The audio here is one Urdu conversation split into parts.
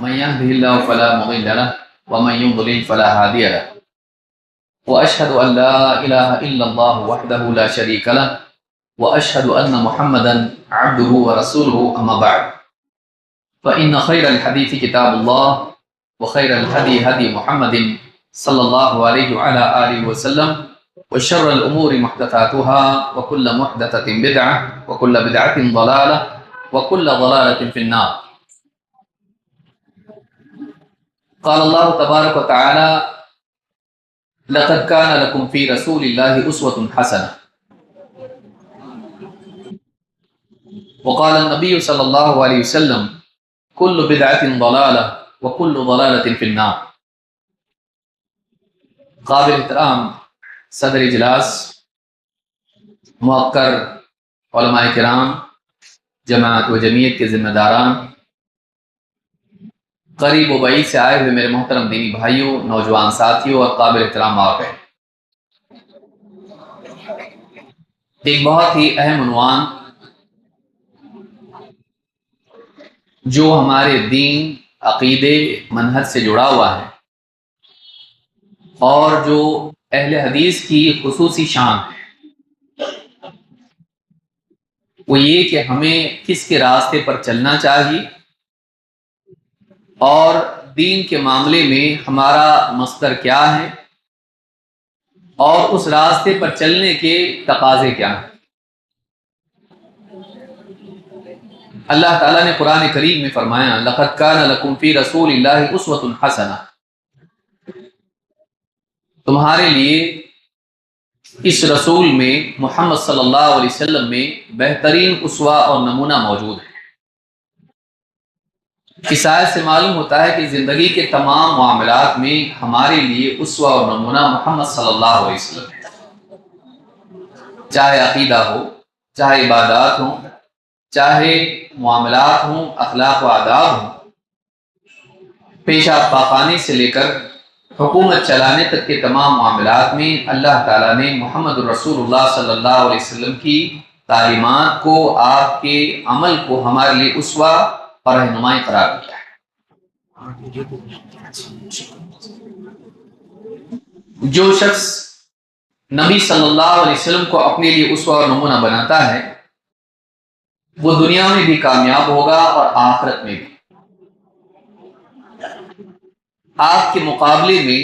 من يهده الله فلا مضل له ومن يضلل فلا هادي له وأشهد أن لا إله إلا الله وحده لا شريك له وأشهد أن محمدا عبده ورسوله أما بعد فإن خير الحديث كتاب الله وخير الهدي هدي محمد صلى الله عليه وعلى آله وسلم وشر الأمور محدثاتها وكل محدثة بدعة وكل بدعة ضلالة وكل ضلالة في النار. قال الله تبارك وتعالى لقد كان لكم في رسول الله أسوة حسنة. وقال النبي صلى الله عليه وسلم كل بدعة ضلالة وكل ضلالة في النار. قابل احترام صدر اجلاس، موقر علماء کرام، جماعت و جمعیت کے ذمہ داران، قریب و بعید سے آئے ہوئے میرے محترم دینی بھائیوں، نوجوان ساتھیوں اور قابل احترام آپ ہیں، ایک بہت ہی اہم عنوان جو ہمارے دین، عقیدے، منہج سے جڑا ہوا ہے اور جو اہل حدیث کی خصوصی شان ہے، وہ یہ کہ ہمیں کس کے راستے پر چلنا چاہیے اور دین کے معاملے میں ہمارا مصدر کیا ہے اور اس راستے پر چلنے کے تقاضے کیا ہیں۔ اللہ تعالیٰ نے قرآن کریم میں فرمایا لَقَدْ كَانَ لَكُمْ فِي رَسُولِ اللَّهِ أُسْوَةٌ حَسَنَةٌ، تمہارے لیے اس رسول میں، محمد صلی اللہ علیہ وسلم میں بہترین اسوہ اور نمونہ موجود ہے۔ اس آیت سے معلوم ہوتا ہے کہ زندگی کے تمام معاملات میں ہمارے لیے اسوہ اور نمونہ محمد صلی اللہ علیہ وسلم ہے، چاہے عقیدہ ہو، چاہے عبادات ہوں، چاہے معاملات ہوں، اخلاق و آداب ہوں، پیشاب پاخانے سے لے کر حکومت چلانے تک کے تمام معاملات میں اللہ تعالیٰ نے محمد رسول اللہ صلی اللہ علیہ وسلم کی تعلیمات کو، آپ کے عمل کو ہمارے لیے اسوہ اور رہنمائی قرار دیا ہے۔ جو شخص نبی صلی اللہ علیہ وسلم کو اپنے لیے اسوہ اور نمونہ بناتا ہے وہ دنیا میں بھی کامیاب ہوگا اور آخرت میں بھی۔ آپ کے مقابلے میں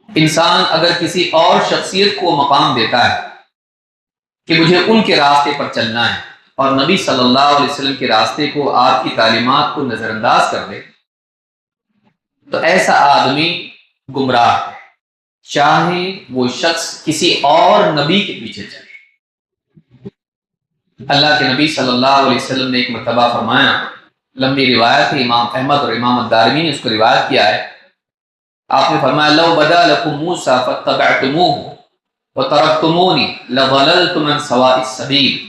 انسان اگر کسی اور شخصیت کو مقام دیتا ہے کہ مجھے ان کے راستے پر چلنا ہے اور نبی صلی اللہ علیہ وسلم کے راستے کو، آپ کی تعلیمات کو نظر انداز کر دے، تو ایسا آدمی گمراہ ہے، چاہے وہ شخص کسی اور نبی کے پیچھے چلے۔ اللہ کے نبی صلی اللہ علیہ وسلم نے ایک مرتبہ فرمایا، لمبی روایت ہے، امام احمد اور امام الدارمی نے اس کو روایت کیا ہے، آپ نے فرمایا لو بدا لکم موسیٰ فاتبعتموہ وترکتمونی لضللتم عن سواء السبیل۔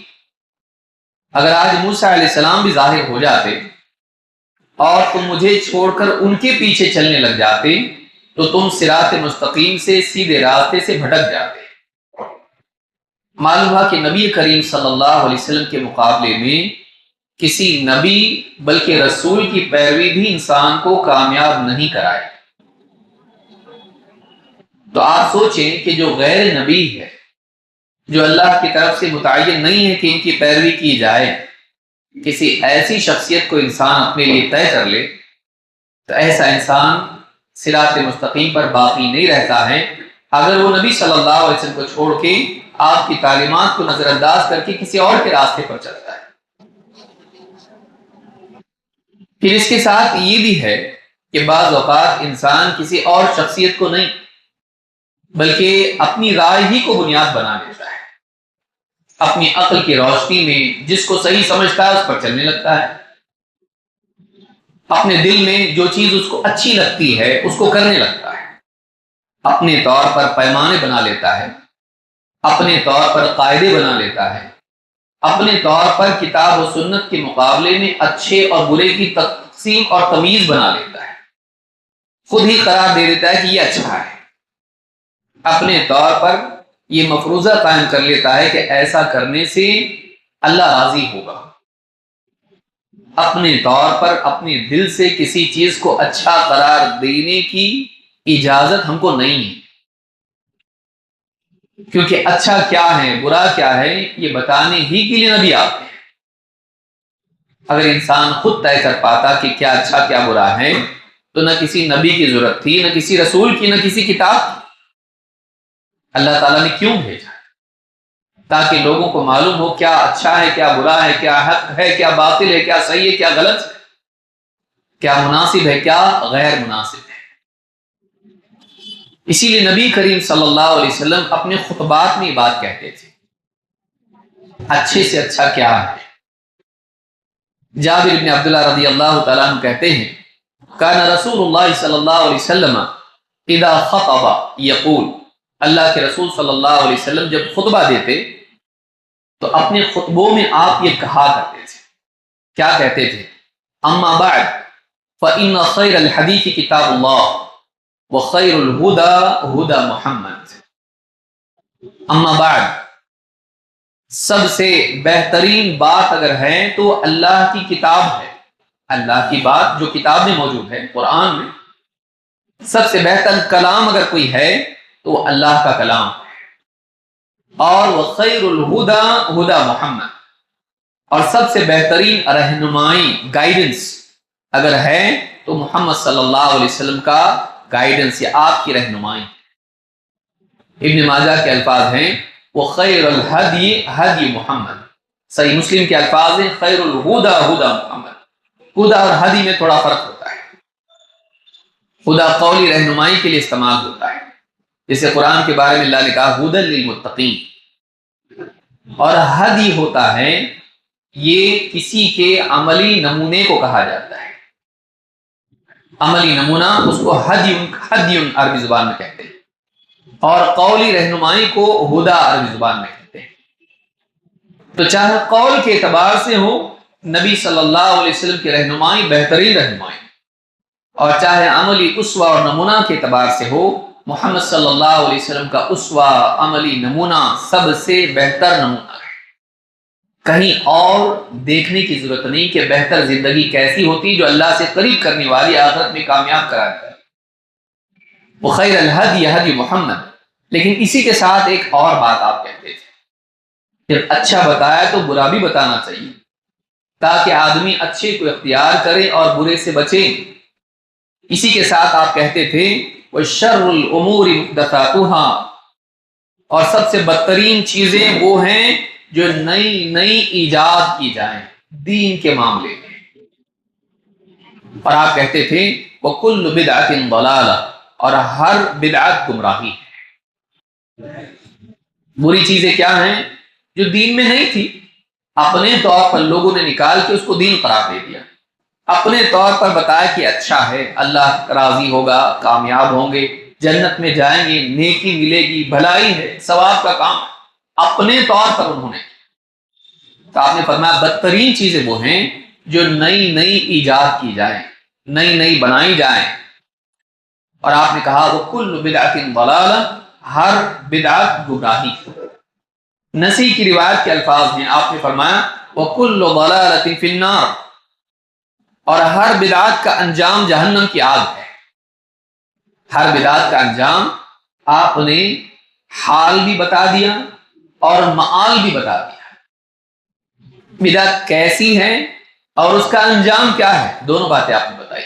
اگر آج موسیٰ علیہ السلام بھی ظاہر ہو جاتے اور تم مجھے چھوڑ کر ان کے پیچھے چلنے لگ جاتے تو تم صراط مستقیم سے، سیدھے راستے سے بھٹک جاتے۔ معلوم ہوا کہ نبی کریم صلی اللہ علیہ وسلم کے مقابلے میں کسی نبی بلکہ رسول کی پیروی بھی انسان کو کامیاب نہیں کرائے۔ تو آپ سوچیں کہ جو غیر نبی ہے، جو اللہ کی طرف سے متعین نہیں ہے کہ ان کی پیروی کی جائے، کسی ایسی شخصیت کو انسان اپنے لیے طے کر لے تو ایسا انسان صراط مستقیم پر باقی نہیں رہتا ہے اگر وہ نبی صلی اللہ علیہ وسلم کو چھوڑ کے، آپ کی تعلیمات کو نظر انداز کر کے کسی اور کے راستے پر چلتا ہے۔ پھر اس کے ساتھ یہ بھی ہے کہ بعض اوقات انسان کسی اور شخصیت کو نہیں بلکہ اپنی رائے ہی کو بنیاد بنا لیتا ہے، اپنی عقل کی روشنی میں جس کو صحیح سمجھتا ہے اس پر چلنے لگتا ہے، اپنے دل میں جو چیز اس کو اچھی لگتی ہے اس کو کرنے لگتا ہے، اپنے طور پر پیمانے بنا لیتا ہے، اپنے طور پر قاعدے بنا لیتا ہے، اپنے طور پر کتاب و سنت کے مقابلے میں اچھے اور برے کی تقسیم اور تمیز بنا لیتا ہے، خود ہی قرار دے دیتا ہے کہ یہ اچھا ہے، اپنے طور پر یہ مفروضہ قائم کر لیتا ہے کہ ایسا کرنے سے اللہ راضی ہوگا۔ اپنے طور پر اپنے دل سے کسی چیز کو اچھا قرار دینے کی اجازت ہم کو نہیں ہے، کیونکہ اچھا کیا ہے برا کیا ہے یہ بتانے ہی کے لیے نبی آتے ہیں۔ اگر انسان خود طے کر پاتا کہ کیا اچھا کیا برا ہے تو نہ کسی نبی کی ضرورت تھی، نہ کسی رسول کی، نہ کسی کتاب کی۔ اللہ تعالیٰ نے کیوں بھیجا؟ تاکہ لوگوں کو معلوم ہو کیا اچھا ہے کیا برا ہے، کیا حق ہے کیا باطل ہے، کیا صحیح ہے کیا غلط ہے، کیا مناسب ہے کیا غیر مناسب ہے۔ اسی لیے نبی کریم صلی اللہ علیہ وسلم اپنے خطبات میں یہ بات کہتے تھے، اچھے سے اچھا کیا ہے۔ جابر بن عبداللہ رضی اللہ تعالیٰ عنہ کہتے ہیں کان رسول اللہ صلی اللہ علیہ وسلم اذا خطب یقول، اللہ کے رسول صلی اللہ علیہ وسلم جب خطبہ دیتے تو اپنے خطبوں میں آپ یہ کہا کرتے تھے، کیا کہتے تھے؟ اما بعد فإن خیر الحدیث کتاب اللہ وخیر الہدی ہدی محمد۔ اما بعد، سب سے بہترین بات اگر ہے تو اللہ کی کتاب ہے، اللہ کی بات جو کتاب میں موجود ہے قرآن میں۔ سب سے بہتر کلام اگر کوئی ہے تو اللہ کا کلام ہے، اور وخیر الہدی ہدی محمد، اور سب سے بہترین رہنمائی گائیڈنس اگر ہے تو محمد صلی اللہ علیہ وسلم کا گائیڈنس یا آپ کی رہنمائی۔ ابن ماجہ کے الفاظ ہیں وخیر الہدی ہدی محمد، صحیح مسلم کے الفاظ ہیں خیر الہدی ہدی محمد۔ ہدی اور ہدی میں تھوڑا فرق ہوتا ہے، ہدی قولی رہنمائی کے لیے استعمال ہوتا ہے، جیسے قرآن کے بارے میں اللہ نے کہا ہدی للمتقین، اور ہدی ہوتا ہے یہ کسی کے عملی نمونے کو کہا جاتا ہے، عملی نمونہ اس کو ہدی عربی زبان میں کہتے ہیں، اور قولی رہنمائی کو ہدی عربی زبان میں کہتے ہیں۔ تو چاہے قول کے اعتبار سے ہو نبی صلی اللہ علیہ وسلم کی رہنمائی بہترین رہنمائی، اور چاہے عملی اسوہ اور نمونہ کے اعتبار سے ہو محمد صلی اللہ علیہ وسلم کا اسوہ عملی نمونہ سب سے بہتر نمونہ ہے۔ کہیں اور دیکھنے کی ضرورت نہیں کہ بہتر زندگی کیسی ہوتی جو اللہ سے قریب کرنے والی آخرت میں کامیاب کرا ہے، وہ خیر الہدی ہدی محمد۔ لیکن اسی کے ساتھ ایک اور بات آپ کہتے تھے، جب اچھا بتایا تو برا بھی بتانا چاہیے تاکہ آدمی اچھے کو اختیار کرے اور برے سے بچے۔ اسی کے ساتھ آپ کہتے تھے وَشَرُّ الْأُمُورِ مُحْدَثَاتُهَا، اور سب سے بدترین چیزیں وہ ہیں جو نئی نئی ایجاد کی جائیں دین کے معاملے میں۔ اور آپ کہتے تھے وَكُلُّ بِدْعَةٍ ضَلَالَةٍ، اور ہر بدعت گمراہی ہے۔ بری چیزیں کیا ہیں؟ جو دین میں نہیں تھی، اپنے طور پر لوگوں نے نکال کے اس کو دین قرار دے دیا، اپنے طور پر بتایا کہ اچھا ہے، اللہ راضی ہوگا، کامیاب ہوں گے، جنت میں جائیں گے، نیکی ملے گی، بھلائی ہے، ثواب کا کام، اپنے طور پر انہوں نے۔ تو آپ نے فرمایا بدترین چیزیں وہ ہیں جو نئی نئی ایجاد کی جائیں، نئی نئی بنائی جائیں۔ اور آپ نے کہا وَكُلُّ بِدْعَةٍ ضَلَالَةٍ، ہر بدعت گمراہی۔ نسی کی روایت کے الفاظ ہیں، آپ نے فرمایا وَكُلُّ ضَلَالَةٍ فِي النَّارِ، اور ہر بدعت کا انجام جہنم کی آگ ہے۔ ہر بدعت کا انجام آپ نے حال بھی بتا دیا اور معال بھی بتا دیا، بدعت کیسی ہے اور اس کا انجام کیا ہے، دونوں باتیں آپ نے بتائی۔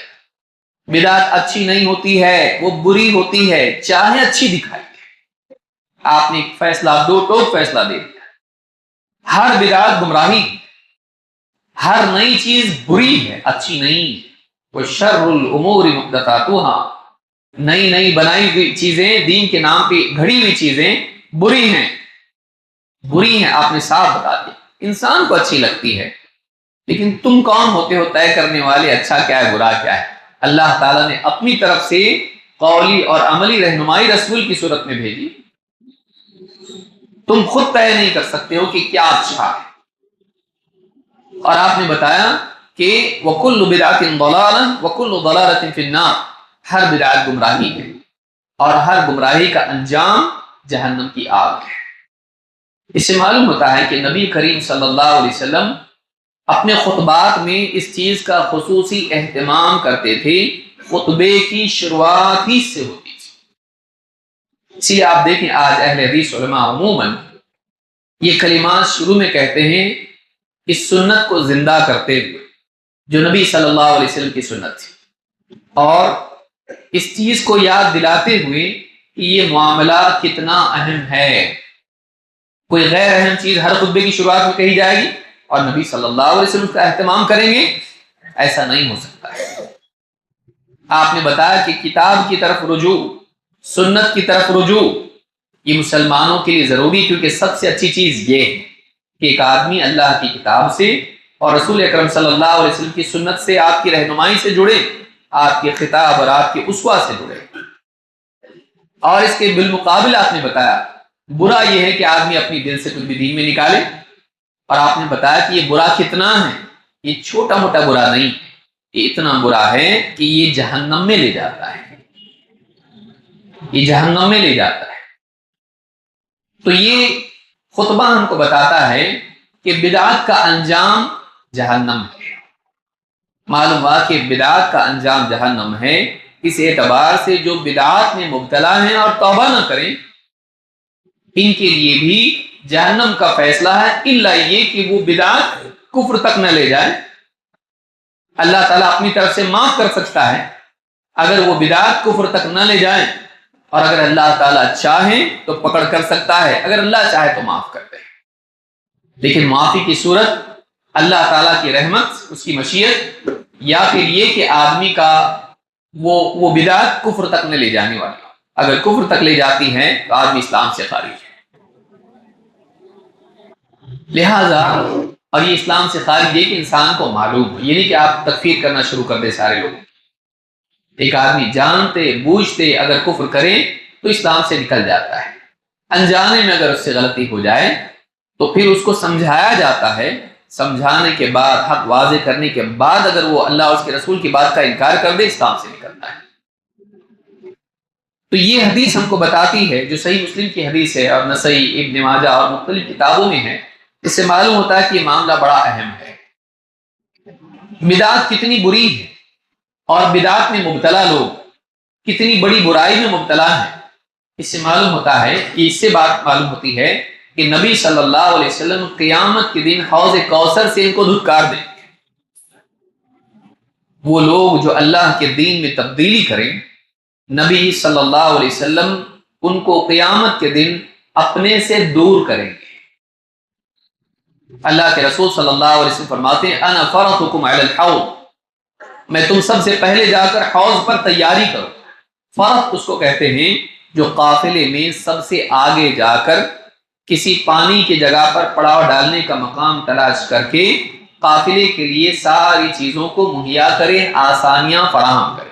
بدعت اچھی نہیں ہوتی ہے، وہ بری ہوتی ہے چاہے اچھی دکھائی دے۔ آپ نے ایک فیصلہ دو ٹوک فیصلہ دے دیا، ہر بدعت گمراہی، ہر نئی چیز بری ہے اچھی نہیں۔ وَشَرُّ الْأُمُورِ مُحْدَثَاتُهَا، نئی نئی بنائی ہوئی چیزیں، دین کے نام پہ گھڑی ہوئی چیزیں بری ہیں، بری ہیں، آپ نے صاف بتا دیا۔ انسان کو اچھی لگتی ہے لیکن تم کون ہوتے ہو طے کرنے والے اچھا کیا ہے برا کیا ہے؟ اللہ تعالیٰ نے اپنی طرف سے قولی اور عملی رہنمائی رسول کی صورت میں بھیجی، تم خود طے نہیں کر سکتے ہو کہ کیا اچھا ہے۔ اور آپ نے بتایا کہ وَكُلُّ بِدْعَةٍ ضَلَالَةٍ وَكُلُّ ضَلَالَةٍ فِي النَّارِ، ہر بدعت گمراہی ہے اور ہر گمراہی کا انجام جہنم کی آگ ہے۔ اس سے معلوم ہوتا ہے کہ نبی کریم صلی اللہ علیہ وسلم اپنے خطبات میں اس چیز کا خصوصی اہتمام کرتے تھے، خطبے کی شروعات ہی سے ہوتی تھی۔ اسی لیے آپ دیکھیں آج اہل حدیث علماء عموماً یہ کلمات شروع میں کہتے ہیں اس سنت کو زندہ کرتے ہوئے جو نبی صلی اللہ علیہ وسلم کی سنت تھی، اور اس چیز کو یاد دلاتے ہوئے کہ یہ معاملہ کتنا اہم ہے۔ کوئی غیر اہم چیز ہر خطبے کی شروعات میں کہی جائے گی اور نبی صلی اللہ علیہ وسلم کا اہتمام کریں گے؟ ایسا نہیں ہو سکتا ہے۔ آپ نے بتایا کہ کتاب کی طرف رجوع، سنت کی طرف رجوع، یہ مسلمانوں کے لیے ضروری، کیونکہ سب سے اچھی چیز یہ ہے کہ ایک آدمی اللہ کی کتاب سے اور رسول اکرم صلی اللہ علیہ وسلم کی سنت سے، آپ کی رہنمائی سے جڑے، آپ کے خطاب اور آپ کے اسوہ سے جڑے۔ اور اس کے بالمقابل آپ نے بتایا برا یہ ہے کہ آدمی اپنی دل سے کچھ بھی دین میں نکالے، اور آپ نے بتایا کہ یہ برا کتنا ہے، یہ چھوٹا موٹا برا نہیں، یہ اتنا برا ہے کہ یہ جہنم میں لے جاتا ہے، یہ جہنم میں لے جاتا ہے۔ تو یہ خطبہ ہم کو بتاتا ہے کہ بدعت کا انجام جہنم ہے۔ معلوم ہوا کہ بدعت کا انجام جہنم ہے، اس اعتبار سے جو بدعات میں مبتلا ہیں اور توبہ نہ کریں ان کے لیے بھی جہنم کا فیصلہ ہے، الا یہ کہ وہ بدعت کفر تک نہ لے جائے۔ اللہ تعالیٰ اپنی طرف سے معاف کر سکتا ہے اگر وہ بدعت کفر تک نہ لے جائیں، اور اگر اللہ تعالیٰ چاہے تو پکڑ کر سکتا ہے، اگر اللہ چاہے تو معاف کر دے۔ لیکن معافی کی صورت اللہ تعالیٰ کی رحمت، اس کی مشیت، یا پھر یہ کہ آدمی کا وہ بدعت کفر تک نہ لے جانے والی، اگر کفر تک لے جاتی ہے تو آدمی اسلام سے خارج ہے۔ لہذا اور یہ اسلام سے خارج یہ کہ انسان کو معلوم ہو، یہ نہیں کہ آپ تکفیر کرنا شروع کر دیں سارے لوگ۔ ایک آدمی جانتے بوجھتے اگر کفر کرے تو اسلام سے نکل جاتا ہے، انجانے میں اگر اس سے غلطی ہو جائے تو پھر اس کو سمجھایا جاتا ہے، سمجھانے کے بعد، حق واضح کرنے کے بعد اگر وہ اللہ اور اس کے رسول کی بات کا انکار کر دے اسلام سے نکلتا ہے۔ تو یہ حدیث ہم کو بتاتی ہے جو صحیح مسلم کی حدیث ہے اور نسائی، ابن ماجہ اور مختلف کتابوں میں ہے، اس سے معلوم ہوتا ہے کہ یہ معاملہ بڑا اہم ہے۔ بدعت کتنی بری ہے اور بدعت میں مبتلا لوگ کتنی بڑی برائی میں مبتلا ہیں، اس سے معلوم ہوتا ہے کہ اس سے بات معلوم ہوتی ہے کہ نبی صلی اللہ علیہ وسلم قیامت کے دن حوض کوثر سے ان کو دھتکار دیں۔ وہ لوگ جو اللہ کے دین میں تبدیلی کریں، نبی صلی اللہ علیہ وسلم ان کو قیامت کے دن اپنے سے دور کریں گے۔ اللہ کے رسول صلی اللہ علیہ وسلم فرماتے ہیں انا فرطکم علی الحوض، میں تم سب سے پہلے جا کر حوض پر تیاری کروں۔ فرط اس کو کہتے ہیں جو قافلے میں سب سے آگے جا کر کسی پانی کی جگہ پر پڑاؤ ڈالنے کا مقام تلاش کر کے قافلے کے لیے ساری چیزوں کو مہیا کرے، آسانیاں فراہم کرے،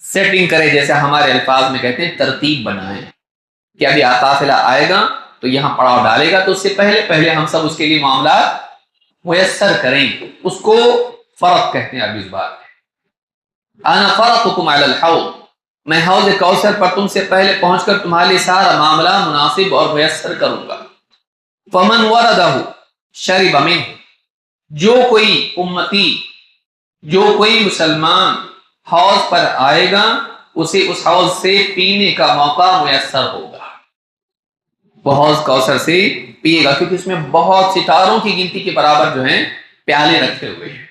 سیٹنگ کرے، جیسے ہمارے الفاظ میں کہتے ہیں ترتیب بنائیں کہ ابھی قافلہ آئے گا تو یہاں پڑاؤ ڈالے گا، تو اس سے پہلے ہم سب اس کے لیے معاملات میسر کریں، اس کو فرق کہتے ہیں عربی زبان میں۔ انا فرطکم علی الحوض، میں حوض کوثر پر تم سے پہلے پہنچ کر تمہارے لیے سارا معاملہ مناسب اور میسر کروں گا۔ فمن وردہ شرب منہ، جو کوئی امتی، جو کوئی مسلمان حوض پر آئے گا اسے اس حوض سے پینے کا موقع میسر ہوگا، وہ حوض کوثر سے پیے گا، کیونکہ اس میں بہت ستاروں کی گنتی کے برابر جو ہیں پیالے رکھے ہوئے ہیں،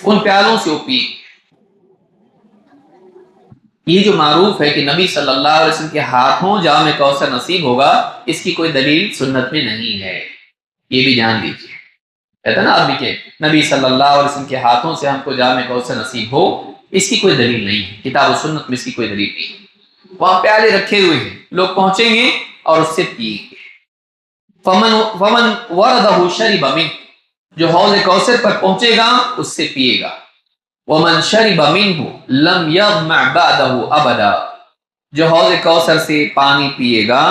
ان پیالوں سے وہ پیے۔ یہ جو معروف ہے کہ نبی صلی اللہ علیہ وسلم کے ہاتھوں جام کوثر نصیب ہوگا، اس کی کوئی دلیل سنت میں نہیں ہے، یہ بھی جان لیجیے۔ کہتا نا آدمی کہ نبی صلی اللہ علیہ وسلم کے ہاتھوں سے ہم کو جام کوثر نصیب ہو، اس کی کوئی دلیل نہیں ہے، کتاب و سنت میں اس کی کوئی دلیل نہیں ہے۔ وہاں پیالے رکھے ہوئے ہیں، لوگ پہنچیں گے اور اس سے پیئیں گے۔ فمن وردہ شرب منہ، جو حوض کوثر پر پہنچے گا اس سے پیے گا۔ ومن شرب منہ لم یظمأ بعدہ ابدا، جو حوض کوثر سے پانی پیے گا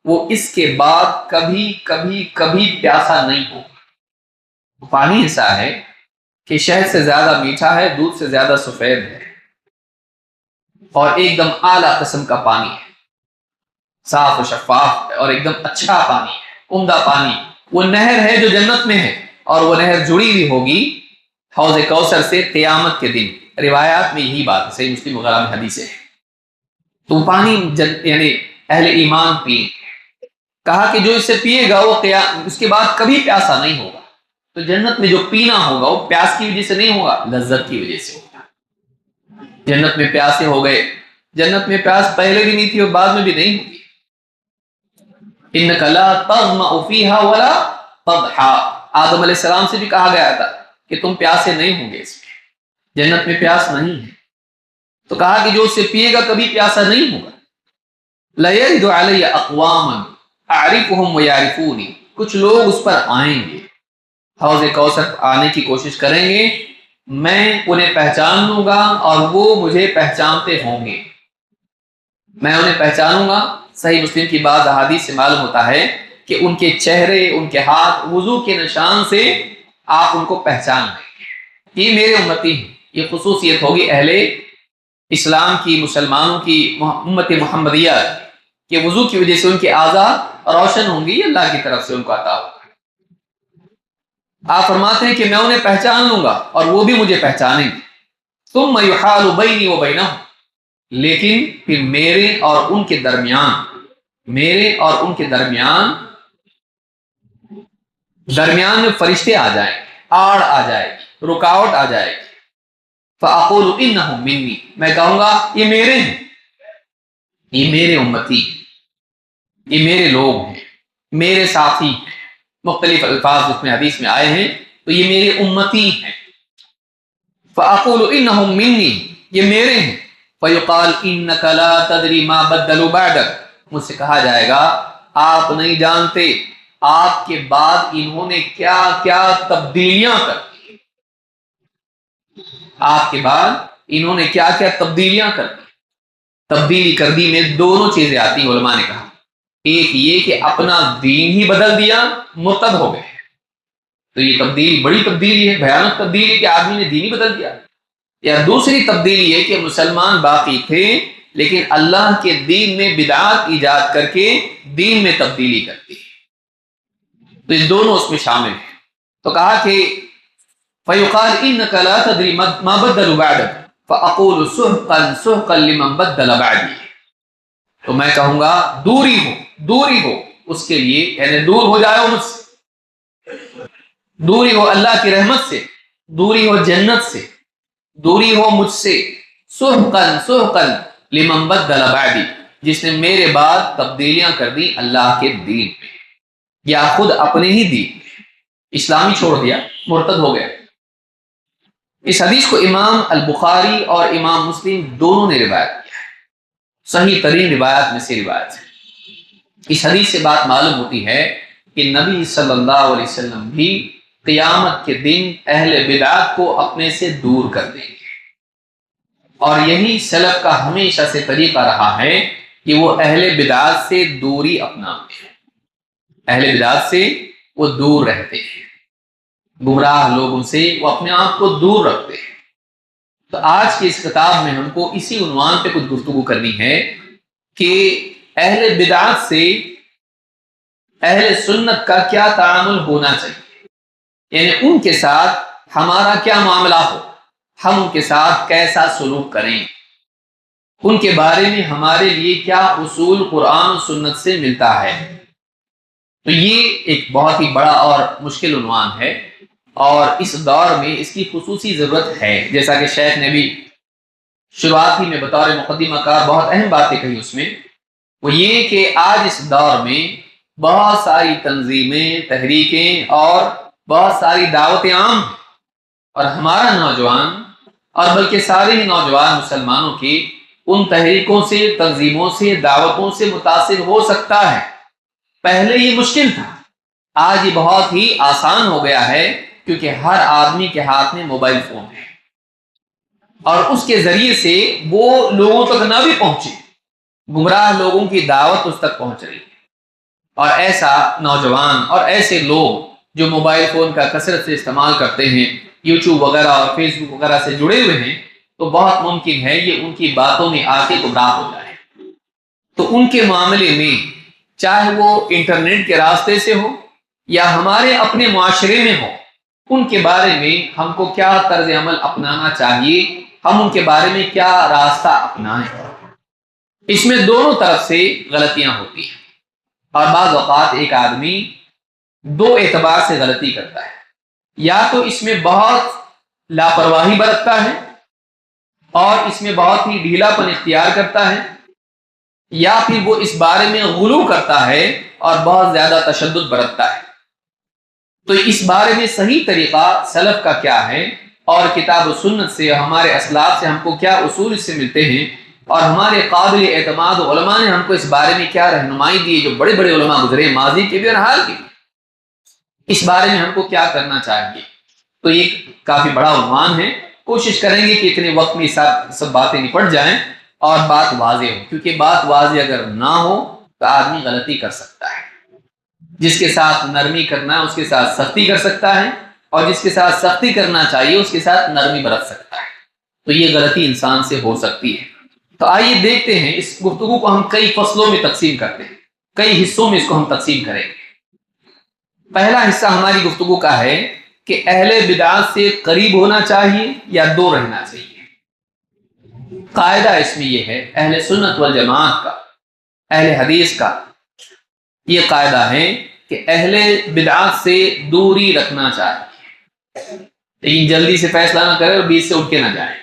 وہ اس کے بعد کبھی کبھی کبھی پیاسا نہیں ہوگا۔ پانی ایسا ہے کہ شہد سے زیادہ میٹھا ہے، دودھ سے زیادہ سفید ہے، اور ایک دم اعلیٰ قسم کا پانی ہے، صاف و شفاف ہے، اور ایک دم اچھا پانی ہے، عمدہ پانی، وہ نہر ہے جو جنت میں ہے، اور وہ نہر جڑی ہوئی ہوگی حوض کوثر سے قیامت کے دن. روایات میں یہی بات ہے، صحیح مسلم وغیرہ میں حدیث ہے. تو پانی یعنی اہل ایمان پیے. کہا کہ جو اس سے پیے گا وہ اس کے بعد کبھی پیاسا نہیں ہوگا. تو جنت میں جو پینا ہوگا وہ پیاس کی وجہ سے نہیں ہوگا، لذت کی وجہ سے ہوگا. جنت میں پیاسے ہو گئے، جنت میں پیاس پہلے بھی نہیں تھی اور بعد میں بھی نہیں ہوگی. انک لا تظمأ فیہا ولا تضحا. آدم علیہ السلام سے بھی کہا گیا تھا کہ تم پیاسے نہیں ہوں گے، اس میں جنت میں پیاس نہیں ہے. تو کہا کہ جو اس سے پیے گا کبھی پیاسا نہیں ہوگا. لَيَرِدُ عَلَيَّ أَقْوَامًا أَعْرِفُهُمْ وَيَعْرِفُونِي. کچھ لوگ اس پر آئیں گے، حوض کوثر آنے کی کوشش کریں گے، میں انہیں پہچان لوں گا اور وہ مجھے پہچانتے ہوں گے. میں انہیں پہچانوں گا. صحیح مسلم کی بعض احادیث سے معلوم ہوتا ہے کہ ان کے چہرے، ان کے ہاتھ وضو کے نشان سے آپ ان کو پہچان لیں گے. یہ میرے امتی ہیں. یہ خصوصیت ہوگی اہل اسلام کی، مسلمانوں کی، امت محمدیہ کہ وضو کی وجہ سے ان کے اعضاء روشن ہوں گی، اللہ کی طرف سے ان کو عطا ہوگا. آپ فرماتے ہیں کہ میں انہیں پہچان لوں گا اور وہ بھی مجھے پہچانیں گے. ثم يحال بینی و بینہم. لیکن پھر میرے اور ان کے درمیان میں فرشتے آ جائیں گے، آڑ آ جائے گی، رکاوٹ آ جائے گی. فاقول انہم منی. میں کہوں گا یہ میرے ہیں، یہ میرے امتی ہیں، یہ میرے لوگ ہیں، میرے ساتھی ہیں. مختلف الفاظ اس میں حدیث میں آئے ہیں، تو یہ میرے امتی ہیں. فاقول انہم منی. یہ میرے ہیں. فیقال انک لا تدری ما بدلوا بعدک. مجھ سے کہا جائے گا آپ نہیں جانتے آپ کے بعد انہوں نے کیا کیا تبدیلیاں کر دی. آپ کے بعد انہوں نے کیا کیا تبدیلیاں کر دی. تبدیلی کر دی میں دونوں چیزیں آتی ہیں، علماء نے کہا. ایک یہ کہ اپنا دین ہی بدل دیا، مرتد ہو گئے. تو یہ تبدیلی بڑی تبدیلی ہے، بھیانک تبدیلی کہ آدمی نے دین ہی بدل دیا. یا دوسری تبدیلی یہ کہ مسلمان باقی تھے لیکن اللہ کے دین میں بدعات ایجاد کر کے دین میں تبدیلی کرتی. تو یہ دونوں اس میں شامل ہیں. تو کہا کہ فَيُقَالْ إِنَّكَ لَا تَدْرِي مَا بَدَّلُوا بَعْدَكَ فَأَقُولُ سُحْقًا سُحْقًا لِمَنْ بَدَّلَ بَعْدِي. تو میں کہوں گا دوری ہو اس کے لیے، یعنی دور ہو جائے مجھ سے، دوری ہو اللہ کی رحمت سے، دوری ہو جنت سے، دوری ہو مجھ سے. سحقاً لمن بدل بعدی. جس نے میرے بعد تبدیلیاں کر دی اللہ کے دین میں، یا خود اپنے ہی دین میں اسلامی چھوڑ دیا، مرتد ہو گیا. اس حدیث کو امام البخاری اور امام مسلم دونوں نے روایت کیا ہے. صحیح ترین روایات میں سے روایت ہے. اس حدیث سے بات معلوم ہوتی ہے کہ نبی صلی اللہ علیہ وسلم بھی قیامت کے دن اہل بدعات کو اپنے سے دور کر دیں گے. اور یہی سلف کا ہمیشہ سے طریقہ رہا ہے کہ وہ اہل بدعات سے دوری اپناتے ہیں. اہل بدعات سے وہ دور رہتے ہیں، گمراہ لوگوں سے وہ اپنے آپ کو دور رکھتے ہیں. تو آج کی اس کتاب میں ہم کو اسی عنوان پہ کچھ گفتگو کرنی ہے کہ اہل بدعات سے اہل سنت کا کیا تعامل ہونا چاہیے. یعنی ان کے ساتھ ہمارا کیا معاملہ ہو، ہم ان کے ساتھ کیسا سلوک کریں، ان کے بارے میں ہمارے لیے کیا اصول قرآن و سنت سے ملتا ہے. تو یہ ایک بہت ہی بڑا اور مشکل عنوان ہے، اور اس دور میں اس کی خصوصی ضرورت ہے. جیسا کہ شیخ نے بھی شروعات ہی میں بطور مقدمہ کا بہت اہم باتیں کہی، اس میں وہ یہ کہ آج اس دور میں بہت ساری تنظیمیں، تحریکیں اور بہت ساری دعوتیں عام ہیں، اور ہمارا نوجوان اور بلکہ سارے ہی نوجوان مسلمانوں کی ان تحریکوں سے، تنظیموں سے، دعوتوں سے متاثر ہو سکتا ہے. پہلے یہ مشکل تھا، آج یہ بہت ہی آسان ہو گیا ہے، کیونکہ ہر آدمی کے ہاتھ میں موبائل فون ہے، اور اس کے ذریعے سے وہ لوگوں تک نہ بھی پہنچے، گمراہ لوگوں کی دعوت اس تک پہنچ رہی ہے. اور ایسا نوجوان اور ایسے لوگ جو موبائل فون کا کثرت سے استعمال کرتے ہیں، یوٹیوب وغیرہ اور فیس بک وغیرہ سے جڑے ہوئے ہیں، تو بہت ممکن ہے یہ ان کی باتوں میں آ کے گمراہ ہو جائے. تو ان کے معاملے میں چاہے وہ انٹرنیٹ کے راستے سے ہو یا ہمارے اپنے معاشرے میں ہو، ان کے بارے میں ہم کو کیا طرز عمل اپنانا چاہیے، ہم ان کے بارے میں کیا راستہ اپنائیں۔ اس میں دونوں طرف سے غلطیاں ہوتی ہیں، اور بعض اوقات ایک آدمی دو اعتبار سے غلطی کرتا ہے، یا تو اس میں بہت لاپرواہی برتتا ہے اور اس میں بہت ہی ڈھیلا پن اختیار کرتا ہے، یا پھر وہ اس بارے میں غلو کرتا ہے اور بہت زیادہ تشدد برتتا ہے۔ تو اس بارے میں صحیح طریقہ سلف کا کیا ہے، اور کتاب و سنت سے، ہمارے اسلاف سے ہم کو کیا اصول اس سے ملتے ہیں، اور ہمارے قابل اعتماد علماء نے ہم کو اس بارے میں کیا رہنمائی دی، جو بڑے بڑے علماء گزرے ماضی کے بھی اور حال کے بھی، اس بارے میں ہم کو کیا کرنا چاہیے۔ تو یہ کافی بڑا عنوان ہے، کوشش کریں گے کہ اتنے وقت میں سب باتیں نپٹ جائیں اور بات واضح ہو، کیونکہ بات واضح اگر نہ ہو تو آدمی غلطی کر سکتا ہے۔ جس کے ساتھ نرمی کرنا ہے اس کے ساتھ سختی کر سکتا ہے، اور جس کے ساتھ سختی کرنا چاہیے اس کے ساتھ نرمی برت سکتا ہے، تو یہ غلطی انسان سے ہو سکتی ہے۔ تو آئیے دیکھتے ہیں، اس گفتگو کو ہم کئی فصلوں میں تقسیم کرتے ہیں، کئی حصوں میں اس کو ہم تقسیم کریں گے۔ پہلا حصہ ہماری گفتگو کا ہے کہ اہل بدعات سے قریب ہونا چاہیے یا دور رہنا چاہیے۔ قاعدہ اس میں یہ ہے، اہل سنت والجماعت کا، اہل حدیث کا یہ قاعدہ ہے کہ اہل بدعات سے دوری رکھنا چاہیے، لیکن جلدی سے فیصلہ نہ کریں اور بیچ سے اٹھ کے نہ جائیں،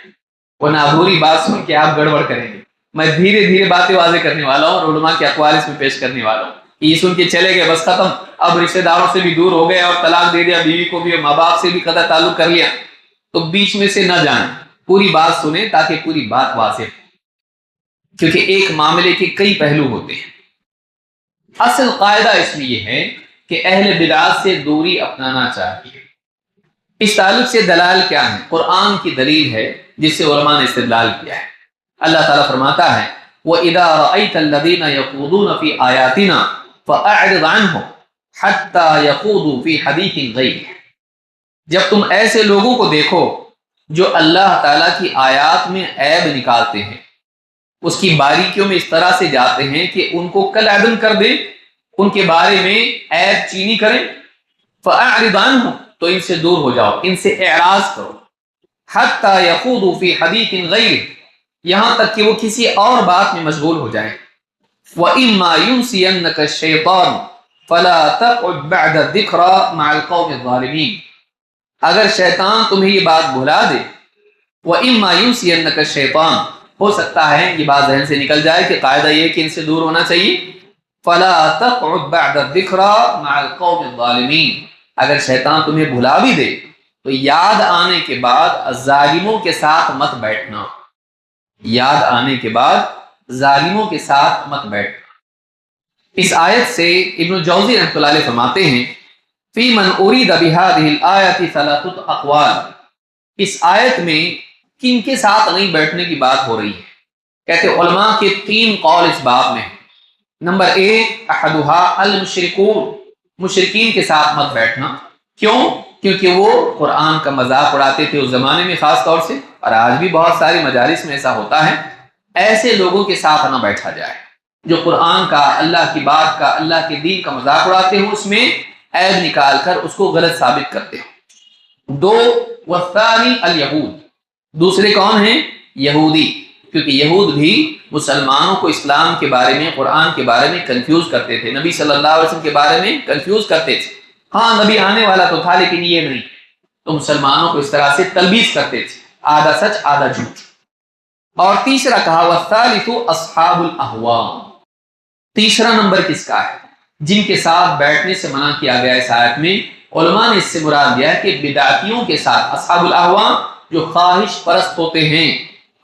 ورنہ ادھوری بات سن کے آپ گڑبڑ کریں گے۔ میں دھیرے دھیرے باتیں واضح کرنے والا ہوں اور علماء کے اقوال اس میں پیش کرنے والا ہوں۔ یہ سن کے چلے گئے بس ختم، اب رشتہ داروں سے بھی دور ہو گئے اور طلاق دے دیا بیوی کو بھی اور ماں باپ سے بھی قطع تعلق کر لیا، تو بیچ میں سے نہ جائیں، پوری بات سنیں تاکہ پوری بات واضح ہو، کیونکہ ایک معاملے کے کئی پہلو ہوتے ہیں۔ اصل قاعدہ اس میں یہ ہے کہ اہل بدعات سے دوری اپنانا چاہیے۔ اس تعلق سے دلائل کیا ہیں؟ قرآن کی دلیل ہے جس سے علماء نے استدلال کیا ہے۔ اللہ تعالیٰ فرماتا ہے وَإِذَا رَأَيْتَ الَّذِينَ يَخُوضُونَ فِي آيَاتِنَا فَأَعْرِضْ عَنْهُمْ حَتَّى يَخُوضُوا فِي حَدِيثٍ غَيْرِهِ، جب تم ایسے لوگوں کو دیکھو جو اللہ تعالیٰ کی آیات میں عیب نکالتے ہیں، اس کی باریکیوں میں اس طرح سے جاتے ہیں کہ ان کو کل عدم کر دیں، ان کے بارے میں عیب چینی کریں، فَأَعْرِضْ عَنْهُمْ، تو ان سے دور ہو جاؤ، ان سے اعراض کرو، حَتَّى يَخُوضُوا فِي حَدِيثٍ غَيْرِهِ، یہاں تک کہ وہ کسی اور بات میں مشغول ہو جائیں۔ وَإِمَّا يُنْسِيَنَّكَ الشَّيْطَانُ فَلَا تَقْعُدْ بَعْدَ الذِّكْرَىٰ مَعَ الْقَوْمِ الظَّالِمِينَ، اگر شیطان تمہیں یہ بات بھلا دے، وَإِمَّا يُنْسِيَنَّكَ الشَّيْطَانُ، ہو سکتا ہے یہ بات ذہن سے نکل جائے کہ قاعدہ یہ کہ ان سے دور ہونا چاہیے، فَلَا تَقْعُدْ بَعْدَ الذِّكْرَىٰ مَعَ الْقَوْمِ الظَّالِمِينَ، اگر شیطان تمہیں بھلا بھی دے تو یاد آنے کے بعد ظالموں کے ساتھ مت بیٹھنا، یاد آنے کے بعد ظالموں کے ساتھ مت بیٹھنا۔ اس آیت سے ابن جوزی رحمۃ اللہ علیہ فرماتے ہیں فی من ارید بہذہ الآیت ثلاثۃ اقوال، اس آیت میں کن کے ساتھ نہیں بیٹھنے کی بات ہو رہی ہے؟ کہتے علماء کے 3 قول اس باب میں ہیں۔ نمبر 1، احدھا المشرکون، مشرکین کے ساتھ مت بیٹھنا۔ کیوں؟ کیونکہ وہ قرآن کا مذاق اڑاتے تھے اس زمانے میں خاص طور سے، اور آج بھی بہت ساری مجالس میں ایسا ہوتا ہے۔ ایسے لوگوں کے ساتھ نہ بیٹھا جائے جو قرآن کا، اللہ کی بات کا، اللہ کے دین کا مذاق اڑاتے ہوں، اس میں عیب نکال کر اس کو غلط ثابت کرتے ہوں۔ 2، والثانی الیہود، دوسرے کون ہیں؟ یہودی، کیونکہ یہود بھی مسلمانوں کو اسلام کے بارے میں، قرآن کے بارے میں کنفیوز کرتے تھے، نبی صلی اللہ علیہ وسلم کے بارے میں کنفیوز کرتے تھے۔ ہاں نبی آنے والا تو تھا لیکن یہ نہیں، تو مسلمانوں کو اس طرح سے تلبیس کرتے تھے، آدھا سچ آدھا جھوٹ۔ اور تیسرا کہا والثالث اصحاب الاہواء، تیسرا نمبر کس کا ہے؟ جن کے ساتھ بیٹھنے سے منع کیا گیا اس آیت میں، علماء نے اس سے مراد دیا ہے کہ بدعتیوں کے ساتھ، اصحاب الاہواء جو خواہش پرست ہوتے ہیں۔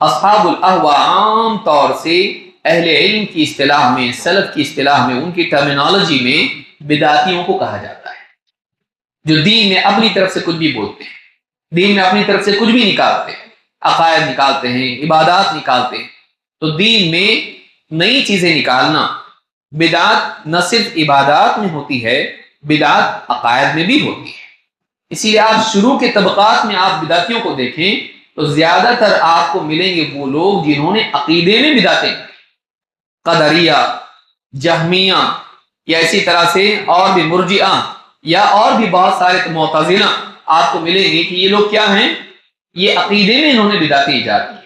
اصحاب الاہواء عام طور سے اہل علم کی اصطلاح میں، سلف کی اصطلاح میں، ان کی ٹرمینالوجی میں بدعتیوں کو کہا جاتا ہے، جو دین میں اپنی طرف سے کچھ بھی بولتے ہیں، دین میں اپنی طرف سے کچھ بھی نکالتے ہیں، عقائد نکالتے ہیں، عبادات نکالتے ہیں۔ تو دین میں نئی چیزیں نکالنا، بدعت نہ صرف عبادات میں ہوتی ہے، بدعت عقائد میں بھی ہوتی ہے۔ اسی لیے آپ شروع کے طبقات میں آپ بدعتیوں کو دیکھیں تو زیادہ تر آپ کو ملیں گے وہ لوگ جنہوں نے عقیدے میں بدعتیں، قدریہ، جہمیہ، یا اسی طرح سے اور بھی مرجئہ، یا اور بھی بہت سارے معتزلہ، آپ کو ملیں گے کہ یہ لوگ کیا ہیں، یہ عقیدے میں انہوں نے بدعتیں ایجاد کی۔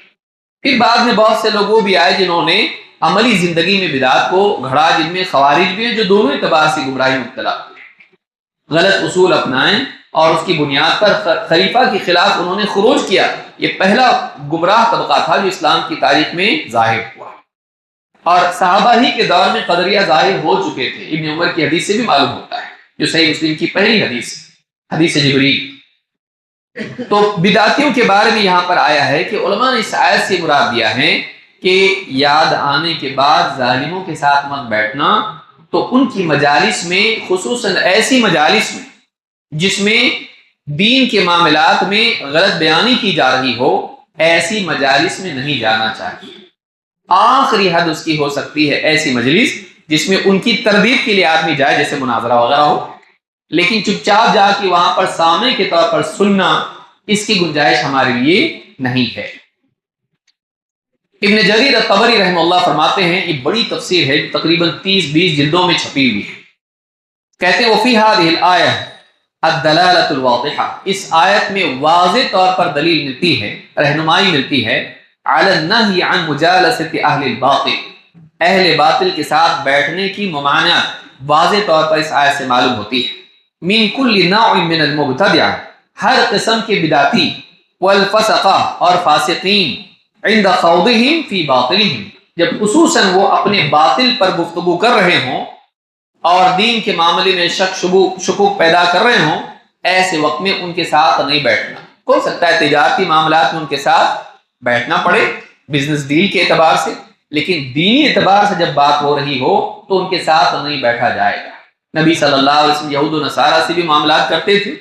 پھر بعد میں بہت سے لوگ وہ بھی آئے جنہوں نے عملی زندگی میں بدعت کو گھڑا، جن میں خوارج بھی ہیں جو دونوں اعتبار سے گمراہی میں مبتلا ہوئے، غلط اصول اپنائیں اور اس کی بنیاد پر خلیفہ کے خلاف انہوں نے خروج کیا۔ یہ پہلا گمراہ طبقہ تھا جو اسلام کی تاریخ میں ظاہر ہوا، اور صحابہ ہی کے دور میں قدریہ ظاہر ہو چکے تھے۔ ابن عمر کی حدیث سے بھی معلوم ہوتا ہے، جو صحیح مسلم کی پہلی حدیث، حدیث جبریل۔ تو بدعتیوں کے بارے میں یہاں پر آیا ہے کہ علماء نے اس آیت سے مراد دیا ہے کہ یاد آنے کے بعد ظالموں کے ساتھ مت بیٹھنا، تو ان کی مجالس میں، خصوصاً ایسی مجالس میں جس میں دین کے معاملات میں غلط بیانی کی جا رہی ہو، ایسی مجالس میں نہیں جانا چاہیے۔ آخری حد اس کی ہو سکتی ہے ایسی مجلس جس میں ان کی تردید کے لیے آدمی جائے، جیسے مناظرہ وغیرہ ہو، لیکن چپ چاپ جا کے وہاں پر سامنے کے طور پر سننا، اس کی گنجائش ہمارے لیے نہیں ہے۔ ابن جریر الطبری رحمہ اللہ فرماتے ہیں، یہ بڑی تفسیر ہے، تقریباً 30-20 جلدوں میں چھپی ہوئی ہے۔ کہتے ہیں وفی هذه الآیہ الدلالۃ الواضحہ، اس آیت میں واضح طور پر دلیل ملتی ہے، رہنمائی ملتی ہے، علی النہی عن مجالسۃ اہل الباطل، اہل باطل کے ساتھ بیٹھنے کی ممانعت واضح طور پر اس آیت سے معلوم ہوتی ہے۔ من کل نوع من المبتدع، ہر قسم کے بدعتی، والفسقہ اور فاسقین، عند خوضہم فی باطلہم، جب خصوصاً وہ اپنے باطل پر گفتگو کر رہے ہوں اور دین کے معاملے میں شکوک پیدا کر رہے ہوں، ایسے وقت میں ان کے ساتھ نہیں بیٹھنا۔ ہو سکتا ہے تجارتی معاملات میں ان کے ساتھ بیٹھنا پڑے، بزنس ڈیل کے اعتبار سے، لیکن دینی اعتبار سے جب بات ہو رہی ہو تو ان کے ساتھ نہیں بیٹھا جائے گا۔ نبی صلی اللہ علیہ وسلم یہود و نصارہ سے بھی معاملات کرتے تھے،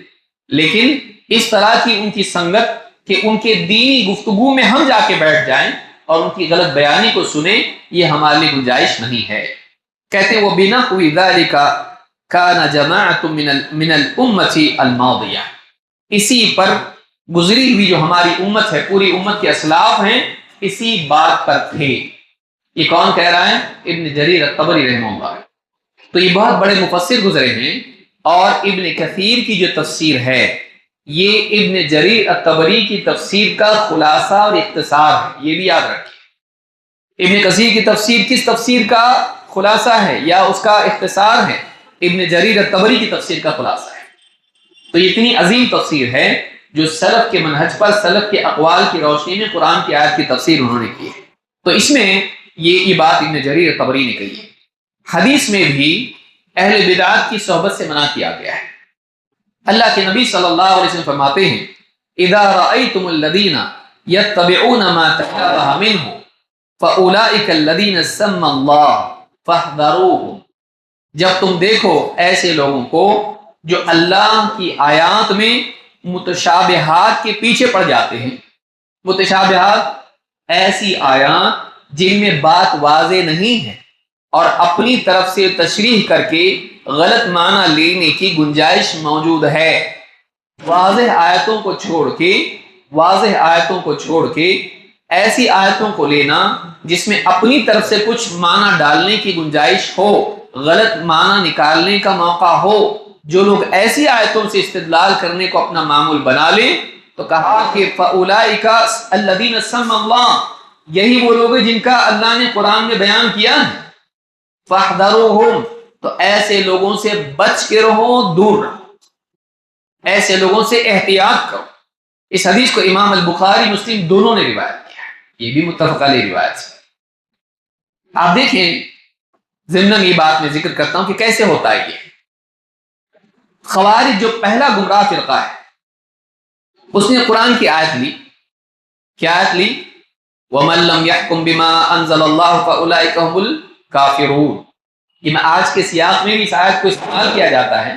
لیکن اس طرح کی ان کی سنگت کہ ان کے دینی گفتگو میں ہم جا کے بیٹھ جائیں اور ان کی غلط بیانی کو سنیں، یہ ہمارے لیے گنجائش نہیں ہے۔ کہتے ہیں وہ بِنَحْوِ ذَلِكَ كَانَ جَمَاعَةٌ مِنَ الْأُمَّةِ الْمَاضِيَةِ، اسی پر گزری ہوئی جو ہماری امت ہے، پوری امت کے اسلاف ہیں، اسی بات پر تھے۔ یہ کون کہہ رہا ہے؟ ابن جریر الطبری رحمہ اللہ۔ تو یہ بہت بڑے مفسر گزرے ہیں، اور ابن کثیر کی جو تفسیر ہے یہ ابن جریر الطبری کی تفسیر کا خلاصہ اور اختصار ہے، یہ بھی یاد رکھیے۔ ابن کثیر کی تفسیر کس تفسیر کا خلاصہ ہے یا اس کا اختصار ہے؟ ابن جریر الطبری کی تفسیر کا خلاصہ ہے۔ تو یہ اتنی عظیم تفسیر ہے جو سلف کے منہج پر، سلف کے اقوال کی روشنی میں قرآن کی آیت کی تفسیر انہوں نے کی ہے۔ تو اس میں یہ بات ابن جریر الطبری نے کہی ہے۔ حدیث میں بھی اہل بدعات کی صحبت سے منع کیا گیا ہے۔ اللہ کے نبی صلی اللہ علیہ وسلم فرماتے ہیں اذا رأيتم الذين يتبعون ما تشابه منه فأولئك الذين سمى الله فاحذروهم، جب تم دیکھو ایسے لوگوں کو جو اللہ کی آیات میں متشابہات کے پیچھے پڑ جاتے ہیں۔ متشابہات ایسی آیات جن میں بات واضح نہیں ہے اور اپنی طرف سے تشریح کر کے غلط معنی لینے کی گنجائش موجود ہے۔ واضح آیتوں کو چھوڑ کے ایسی آیتوں کو لینا جس میں اپنی طرف سے کچھ معنی ڈالنے کی گنجائش ہو، غلط معنی نکالنے کا موقع ہو، جو لوگ ایسی آیتوں سے استدلال کرنے کو اپنا معمول بنا لیں، تو کہا کہ فَأُولَئِكَ الَّذِينَ سَمَّ اللَّهُ، یہی وہ لوگ جن کا اللہ نے قرآن میں بیان کیا ہے۔ فَاحْذَرُوهُمْ، تو ایسے لوگوں سے بچ کے رہو، دور رہو، ایسے لوگوں سے احتیاط کرو۔ اس حدیث کو امام البخاری مسلم دونوں نے روایت کیا ہے، یہ بھی متفق علیہ روایت ہے۔ آپ دیکھیں، ضمن یہ بات میں ذکر کرتا ہوں کہ کیسے ہوتا ہے یہ۔ خوارج جو پہلا گمراہ فرقہ ہے، اس نے قرآن کی آیت لی، کیا آیت لی؟ وَمَن لَّمْ يَحْكُم بِمَا أَنزَلَ اللَّهُ فَأُولَٰئِكَ هُمُ الْكَافِرُونَ۔ یہ میں آج کے سیاق میں بھی اس آیت کو استعمال کیا جاتا ہے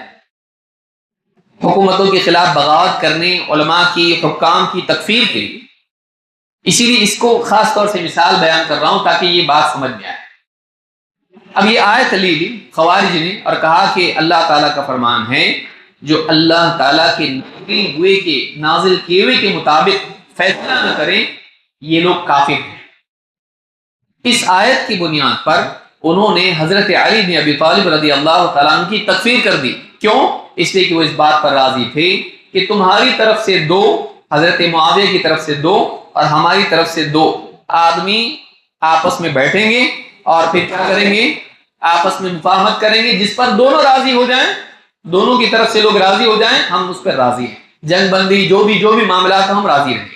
حکومتوں کے خلاف بغاوت کرنے، علماء کی، حکام کی تکفیر کے لیے۔ اسی لیے اس کو خاص طور سے مثال بیان کر رہا ہوں تاکہ یہ بات سمجھ میں آئے۔ اب یہ آیت لی خوارج نے اور کہا کہ اللہ تعالیٰ کا فرمان ہے، جو اللہ تعالیٰ کے نازل کیے ہوئے کے مطابق فیصلہ نہ کریں، یہ لوگ کافر ہیں۔ اس آیت کی بنیاد پر انہوں نے حضرت علی بن ابی طالب رضی اللہ تعالیٰ عنہ کی تکفیر کر دی۔ کیوں؟ اس لیے کہ وہ اس بات پر راضی تھے کہ تمہاری طرف سے 2، حضرت معاویہ کی طرف سے 2 اور ہماری طرف سے 2 آدمی آپس میں بیٹھیں گے اور پھر کیا کریں گے؟ آپس میں مفاہمت کریں گے، جس پر دونوں راضی ہو جائیں، دونوں کی طرف سے لوگ راضی ہو جائیں، ہم اس پر راضی ہیں، جنگ بندی جو بھی معاملات ہم راضی رہیں گے۔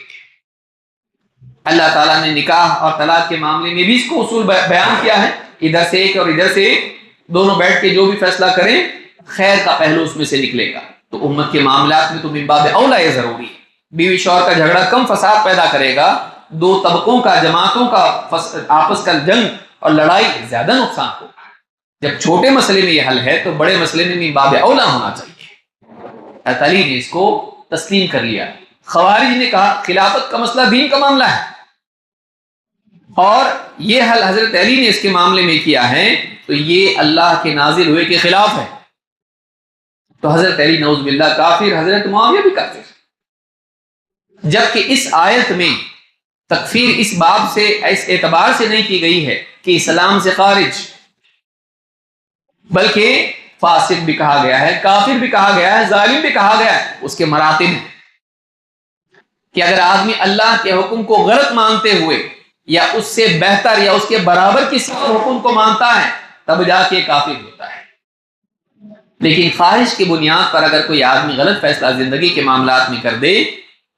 اللہ تعالیٰ نے نکاح اور طلاق کے معاملے میں بھی اس کو اصول بیان کیا ہے، ادھر سے ایک اور ادھر سے ایک، دونوں بیٹھ کے جو بھی فیصلہ کریں خیر کا پہلو اس میں سے نکلے گا۔ تو امت کے معاملات میں تو من باب اولا یہ ضروری ہے۔ بیوی شوہر کا جھگڑا کم فساد پیدا کرے گا، 2 طبقوں کا، جماعتوں کا آپس کا جنگ اور لڑائی زیادہ نقصان ہوگا۔ جب چھوٹے مسئلے میں یہ حل ہے تو بڑے مسئلے میں من باب اولا ہونا چاہیے۔ حضرت علی نے اس کو تسلیم کر لیا۔ خوارج نے کہا خلافت کا مسئلہ دین کا معاملہ ہے، اور یہ حل حضرت علی نے اس کے معاملے میں کیا ہے تو یہ اللہ کے نازل ہوئے کے خلاف ہے۔ تو حضرت علی نعوذ باللہ کافر، حضرت معاویہ بھی کافر، جبکہ اس آیت میں تکفیر اس باب سے، اس اعتبار سے نہیں کی گئی ہے کہ اسلام سے خارج، بلکہ فاسق بھی کہا گیا ہے، کافر بھی کہا گیا ہے، ظالم بھی کہا گیا ہے۔ اس کے مراتب ہیں کہ اگر آدمی اللہ کے حکم کو غلط مانتے ہوئے یا اس سے بہتر یا اس کے برابر کسی اور حکم کو مانتا ہے تب جا کے کافر ہوتا ہے۔ لیکن خواہش کی بنیاد پر اگر کوئی آدمی غلط فیصلہ زندگی کے معاملات میں کر دے،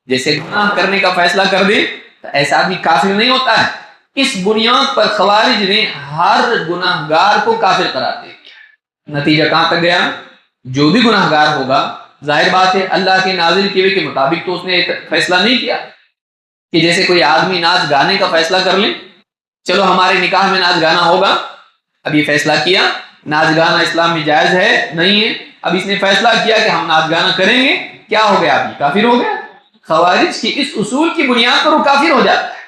جیسے گناہ کرنے کا فیصلہ کر دے، تو ایسا آدمی کافر نہیں ہوتا ہے۔ اس بنیاد پر خوارج نے ہر گناہ گار کو کافر قرار دے دیا۔ نتیجہ کہاں تک گیا؟ جو بھی گناہ گار ہوگا، ظاہر بات ہے اللہ کے نازل کیے ہوئے کے مطابق تو اس نے فیصلہ نہیں کیا کہ جیسے کوئی آدمی ناچ گانے کا فیصلہ کر لے، چلو ہمارے نکاح میں ناچ گانا ہوگا، اب یہ فیصلہ کیا ناچ گانا اسلام میں جائز ہے نہیں ہے، اب اس نے فیصلہ کیا کہ ہم ناچ گانا کریں گے، کیا ہو گیا؟ اب یہ کافر ہو گیا۔ خوارج کی اس اصول کی بنیاد پر وہ کافر ہو جاتا ہے۔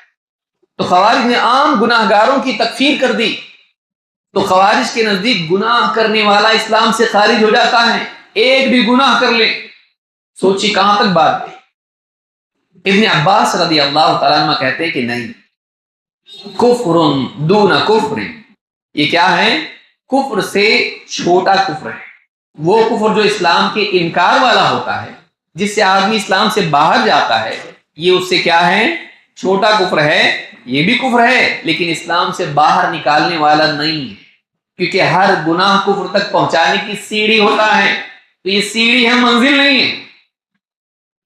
تو خوارج نے عام گناہ گاروں کی تکفیر کر دی، تو خوارج کے نزدیک گناہ کرنے والا اسلام سے خارج ہو جاتا ہے، ایک بھی گناہ کر لے۔ سوچی کہاں تک بات ہے۔ ابن عباس رضی اللہ تعالیٰ عنہ کہتے ہیں کہ نہیں، کفر دون کفر، یہ کیا ہے؟ کفر سے چھوٹا کفر ہے۔ وہ کفر جو اسلام کے انکار والا ہوتا ہے، جس سے آدمی اسلام سے باہر جاتا ہے، یہ اس سے کیا ہے؟ چھوٹا کفر ہے۔ یہ بھی کفر ہے لیکن اسلام سے باہر نکالنے والا نہیں ہے، کیونکہ ہر گناہ کفر تک پہنچانے کی سیڑھی ہوتا ہے، تو یہ سیڑھی ہے، منزل نہیں ہے۔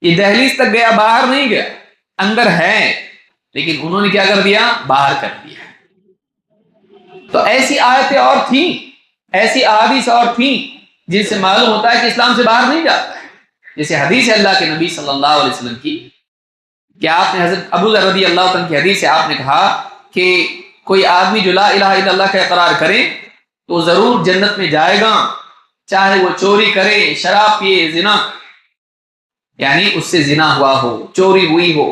یہ دہلیز تک گیا، باہر نہیں گیا، اندر ہے، لیکن انہوں نے کیا کر دیا؟ باہر کر دیا۔ تو ایسی آیتیں اور تھیں، ایسی احادیث اور تھیں جن سے معلوم ہوتا ہے کہ اسلام سے باہر نہیں جاتا ہے۔ جیسے حدیث ہے اللہ کے نبی صلی اللہ علیہ وسلم کی کہ آپ نے حضرت ابو ذر رضی اللہ عنہ کی حدیث سے آپ نے کہا کہ کوئی آدمی جو لا الہ الا اللہ کا اقرار کرے تو ضرور جنت میں جائے گا، چاہے وہ چوری کرے، شراب پیے، زنا، یعنی اس سے زنا ہوا ہو، چوری ہوئی ہو،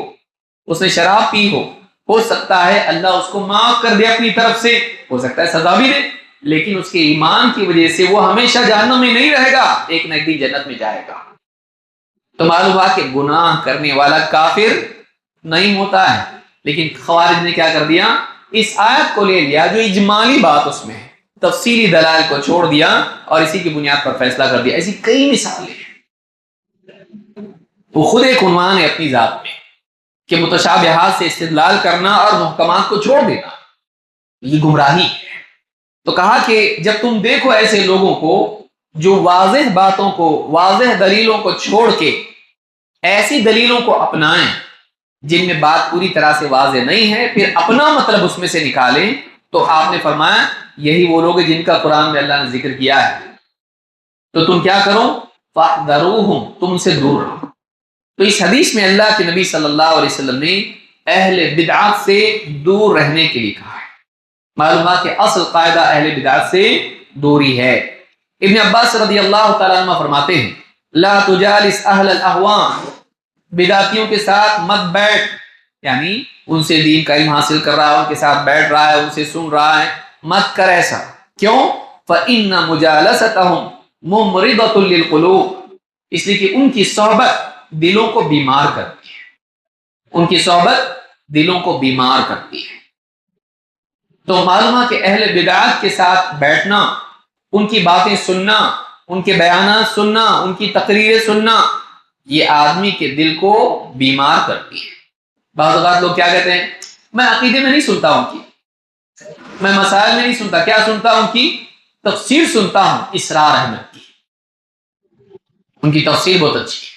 اس نے شراب پی ہو سکتا ہے اللہ اس کو معاف کر دے اپنی طرف سے، ہو سکتا ہے سزا بھی دے، لیکن اس کے ایمان کی وجہ سے وہ ہمیشہ جہنم میں نہیں رہے گا، ایک نہ ایک دن جنت میں جائے گا۔ تو معلوم ہوا کہ گناہ کرنے والا کافر نہیں ہوتا ہے، لیکن خوارج نے کیا کر دیا؟ اس آیت کو لے لیا جو اجمالی بات اس میں ہے، تفصیلی دلائل کو چھوڑ دیا اور اسی کی بنیاد پر فیصلہ کر دیا۔ ایسی کئی مثالیں ہیں۔ وہ خود ایک عنوان ہے اپنی ذات میں کہ متشابہات سے استدلال کرنا اور محکمات کو چھوڑ دینا، یہ گمراہی ہے۔ تو کہا کہ جب تم دیکھو ایسے لوگوں کو جو واضح باتوں کو، واضح دلیلوں کو چھوڑ کے ایسی دلیلوں کو اپنائیں جن میں بات پوری طرح سے واضح نہیں ہے، پھر اپنا مطلب اس میں سے نکالیں، تو آپ نے فرمایا یہی وہ لوگ ہیں جن کا قرآن میں اللہ نے ذکر کیا ہے۔ تو تم کیا کرو؟ فاحذروہم، تم ان سے دور رہو۔ تو اس حدیث میں اللہ کے نبی صلی اللہ علیہ وسلم نے اہل بدعات سے دور رہنے کے لیے کہا ہے۔ معلومات کہ اصل قاعدہ اہل بدعات سے دوری ہے۔ ابن عباس رضی اللہ تعالیٰ عنہ فرماتے ہیں لا تجالس اہل الاہواء، بدعتیوں کے ساتھ مت بیٹھ، یعنی ان سے دین کا علم حاصل کر رہا ہے، ان کے ساتھ بیٹھ رہا ہے، ان سے سن رہا ہے، مت کر ایسا۔ کیوں؟ فإن مجالستهم ممرضۃ للقلوب، اس لیے کہ ان کی صحبت دلوں کو بیمار کرتی ہے، ان کی صحبت دلوں کو بیمار کرتی ہے۔ تو معلوم ہے کہ اہل بدعات کے ساتھ بیٹھنا، ان کی باتیں سننا، ان کے بیانات سننا، ان کی تقریریں سننا، یہ آدمی کے دل کو بیمار کرتی ہے۔ بعض اوقات لوگ کیا کہتے ہیں، میں عقیدے میں نہیں سنتا ہوں کی، میں مسائل میں نہیں سنتا، کیا سنتا ہوں کی تفسیر سنتا ہوں اسرار احمد کی، ان کی تفسیر بہت اچھی ہے۔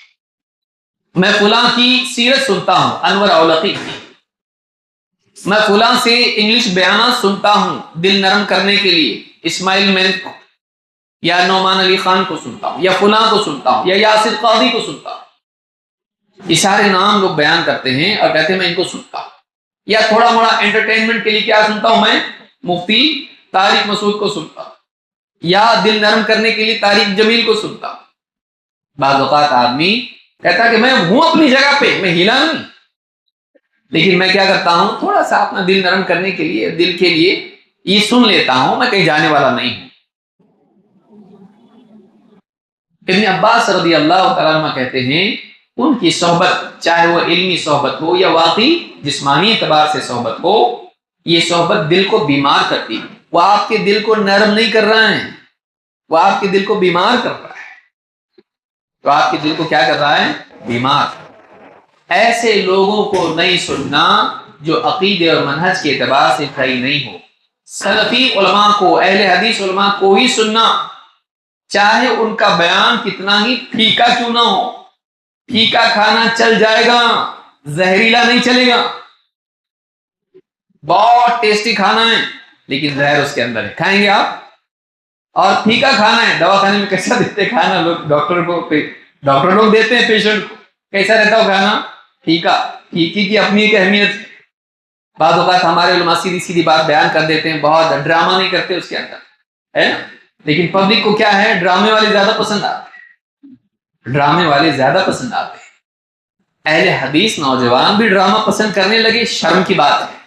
میں فلاں کی سیرت سنتا ہوں انور اولقی کی، میں فلاں سے انگلش بیانات سنتا ہوں دل نرم کرنے کے لیے، اسماعیل ملک کو یا نعمان علی خان کو سنتا ہوں، یا فلاں کو سنتا ہوں، یا یاسر قاضی کو سنتا ہوں۔ یہ سارے نام لوگ بیان کرتے ہیں اور کہتے ہیں میں ان کو سنتا ہوں۔ یا تھوڑا موڑا انٹرٹینمنٹ کے لیے کیا سنتا ہوں، میں مفتی طارق مسعود کو سنتا ہوں، یا دل نرم کرنے کے لیے طارق جمیل کو سنتا ہوں۔ بعض اوقات آدمی کہتا ہے کہ میں ہوں اپنی جگہ پہ، میں ہلا نہیں، لیکن میں کیا کرتا ہوں، تھوڑا سا اپنا دل نرم کرنے کے لیے، دل کے لیے یہ سن لیتا ہوں، میں کہیں جانے والا نہیں ہوں۔ ابن عباس رضی اللہ تعالیٰ عنہ کہتے ہیں ان کی صحبت، چاہے وہ علمی صحبت ہو یا واقعی جسمانی اعتبار سے صحبت ہو، یہ صحبت دل کو بیمار کرتی ہے۔ وہ آپ کے دل کو نرم نہیں کر رہا ہے، وہ آپ کے دل کو بیمار کر رہا ہے۔ تو آپ کے دل کو کیا کر رہا ہے، بیمار۔ ایسے لوگوں کو نہیں سننا جو عقیدے اور منہج کے اعتبار سے صحیح نہیں ہو۔ سلفی علماء کو، اہل حدیث علماء کو ہی سننا، چاہے ان کا بیان کتنا ہی پھیکا کیوں نہ ہو۔ پھیکا کھانا چل جائے گا، زہریلا نہیں چلے گا۔ بہت ٹیسٹی کھانا ہے لیکن زہر اس کے اندر ہے، کھائیں گے آپ؟ اور پھیکا کھانا ہے، دواخانے میں کیسا دیتے ہیں کھانا لوگ، ڈاکٹر لوگ دیتے ہیں پیشنٹ کو، کیسا رہتا ہو کھانا؟ پھیکا۔ پھیکی کی اپنی ایک اہمیت ہے۔ بعض اوقات ہمارے علماء سیدھی سیدھی بات بیان کر دیتے ہیں، بہت ڈرامہ نہیں کرتے اس کے اندر، ہے نا؟ لیکن پبلک کو کیا ہے، ڈرامے والے زیادہ پسند آتے ہیں، ڈرامے والے زیادہ پسند آتے ہیں۔ اہل حدیث نوجوان بھی ڈرامہ پسند کرنے لگے، شرم کی بات ہے۔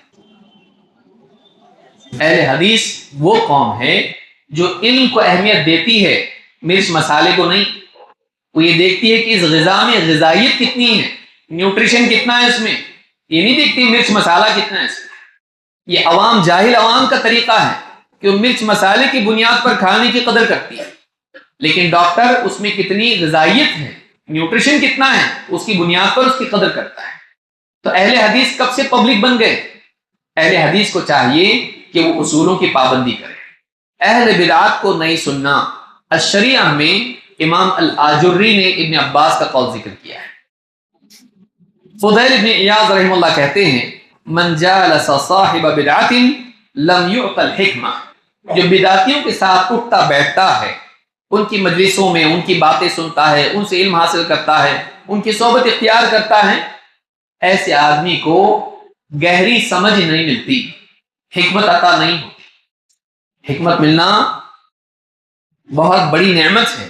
اہل حدیث وہ قوم ہے جو علم کو اہمیت دیتی ہے، مرچ مسالے کو نہیں۔ وہ یہ دیکھتی ہے کہ اس غذا میں غذائیت کتنی ہے، نیوٹریشن کتنا ہے اس میں، یہ نہیں دیکھتی مرچ مسالہ کتنا ہے اس میں۔ یہ عوام، جاہل عوام کا طریقہ ہے کہ وہ مرچ مسالے کی بنیاد پر کھانے کی قدر کرتی ہے، لیکن ڈاکٹر اس میں کتنی غذائیت ہے، نیوٹریشن کتنا ہے، اس کی بنیاد پر اس کی قدر کرتا ہے۔ تو اہل حدیث کب سے پبلک بن گئے؟ اہل حدیث کو چاہیے کہ وہ اصولوں کی پابندی کرے، اہل بدعات کو نہیں سننا۔ الشریعہ میں امام الآجری نے ابن عباس کا قول ذکر کیا ہے۔ فضیل ابن عیاض رحمہ اللہ کہتے ہیں من جالس صاحب بدعت لم یعط الحکمہ، جو بدعتیوں کے ساتھ اٹھتا بیٹھتا ہے، ان کی مجلسوں میں ان کی باتیں سنتا ہے، ان سے علم حاصل کرتا ہے، ان کی صحبت اختیار کرتا ہے، ایسے آدمی کو گہری سمجھ نہیں ملتی، حکمت عطا نہیں ہوتی۔ حکمت ملنا بہت بڑی نعمت ہے۔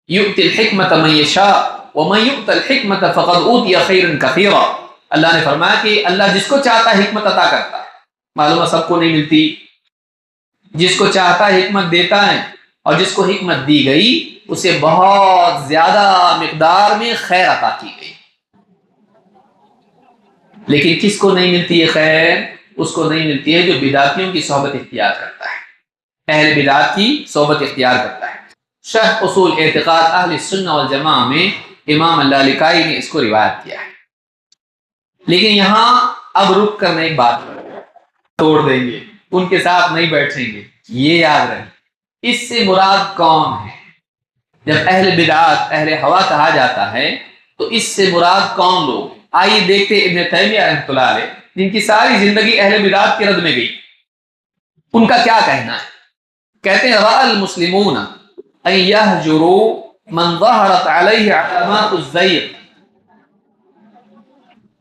یؤتی الحکمت من یشاء ومن یؤت الحکمت فقد اوتی خیرا کثیرا، اللہ نے فرمایا کہ اللہ جس کو چاہتا ہے حکمت عطا کرتا ہے۔ معلوم ہے سب کو نہیں ملتی، جس کو چاہتا ہے حکمت دیتا ہے، اور جس کو حکمت دی گئی اسے بہت زیادہ مقدار میں خیر عطا کی گئی۔ لیکن کس کو نہیں ملتی یہ خیر؟ اس کو نہیں ملتی ہے جو بدعتیوں کی صحبت اختیار کرتا ہے، اہل بدعت کی صحبت اختیار کرتا ہے۔ شرح اصول اعتقاد اہل سنہ والجماعہ میں امام اللالکائی نے اس کو روایت کیا ہے۔ لیکن یہاں اب رک کر نہیں بات توڑ دیں گے، ان کے ساتھ نہیں بیٹھیں گے، یہ یاد رہے اس سے مراد کون ہے؟ جب اہل بدعات، اہل ہوا کہا جاتا ہے تو اس سے مراد کون لوگ؟ آئیے دیکھتے ابن تیمیہ رحمۃ اللہ علیہ، جن کی ساری زندگی اہل بدعات کے رد میں گئی، ان کا کیا کہنا ہے؟ کہتے ہیں رأى المسلمون ان يهجروا من ظهرت عليه علامات الزيغ،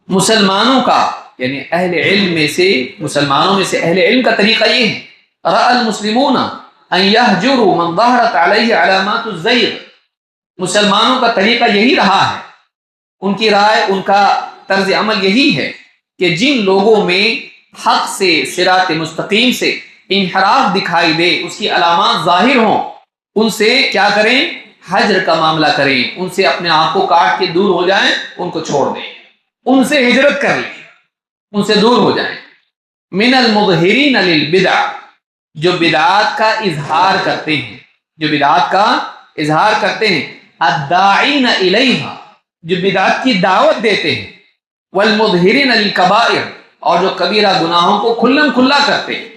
مسلمانوں کا یعنی اہل علم میں سے، مسلمانوں میں سے اہل علم کا طریقہ یہ ہے، رأى المسلمون ان يهجروا من ظهرت عليه علامات الزيغ، مسلمانوں کا طریقہ یہی رہا ہے، ان کی رائے، ان کا طرز عمل یہی ہے کہ جن لوگوں میں حق سے، صراط مستقیم سے انحراف دکھائی دے، اس کی علامات ظاہر ہوں، ان سے کیا کریں؟ حجر کا معاملہ کریں، ان سے اپنے آپ کو کاٹ کے دور ہو جائیں، ان کو چھوڑ دیں، ان سے ہجرت کر لیں، ان سے دور ہو جائیں۔ من المظہرین للبدع، جو بدعات کا اظہار کرتے ہیں، جو بدعات کا اظہار کرتے ہیں، الداعین الیہا، جو بدعت کی دعوت دیتے ہیں، والمظہرین للکبائر، اور جو کبیرہ گناہوں کو کھلم کھلا کرتے ہیں،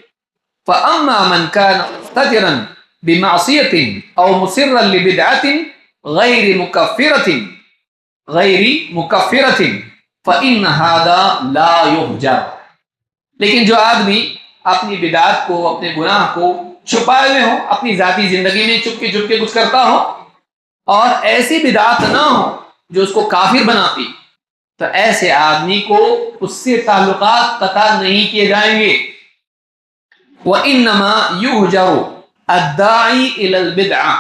فَأَمَّا مَنْ كَانَ مُقْتَدِرًا بِمَعْصِيَةٍ أَوْ مُصِرًّا لِبِدْعَةٍ غَيْرِ مُكَفِّرَةٍ فَإِنَّ هَذَا لَا يُحْجَرُ۔ لیکن جو آدمی اپنی بدعت کو، اپنے گناہ کو چھپائے ہوئے ہو، اپنی ذاتی زندگی میں چپ کے کچھ کرتا ہو، اور ایسی بدعت نہ ہو جو اس کو کافر بناتی، تو ایسے آدمی کو اس سے تعلقات قطع نہیں کیے جائیں گے۔ وَإِنَّمَا يُحْجَرُ الدَّاعِي إِلَى الْبِدْعَةِ،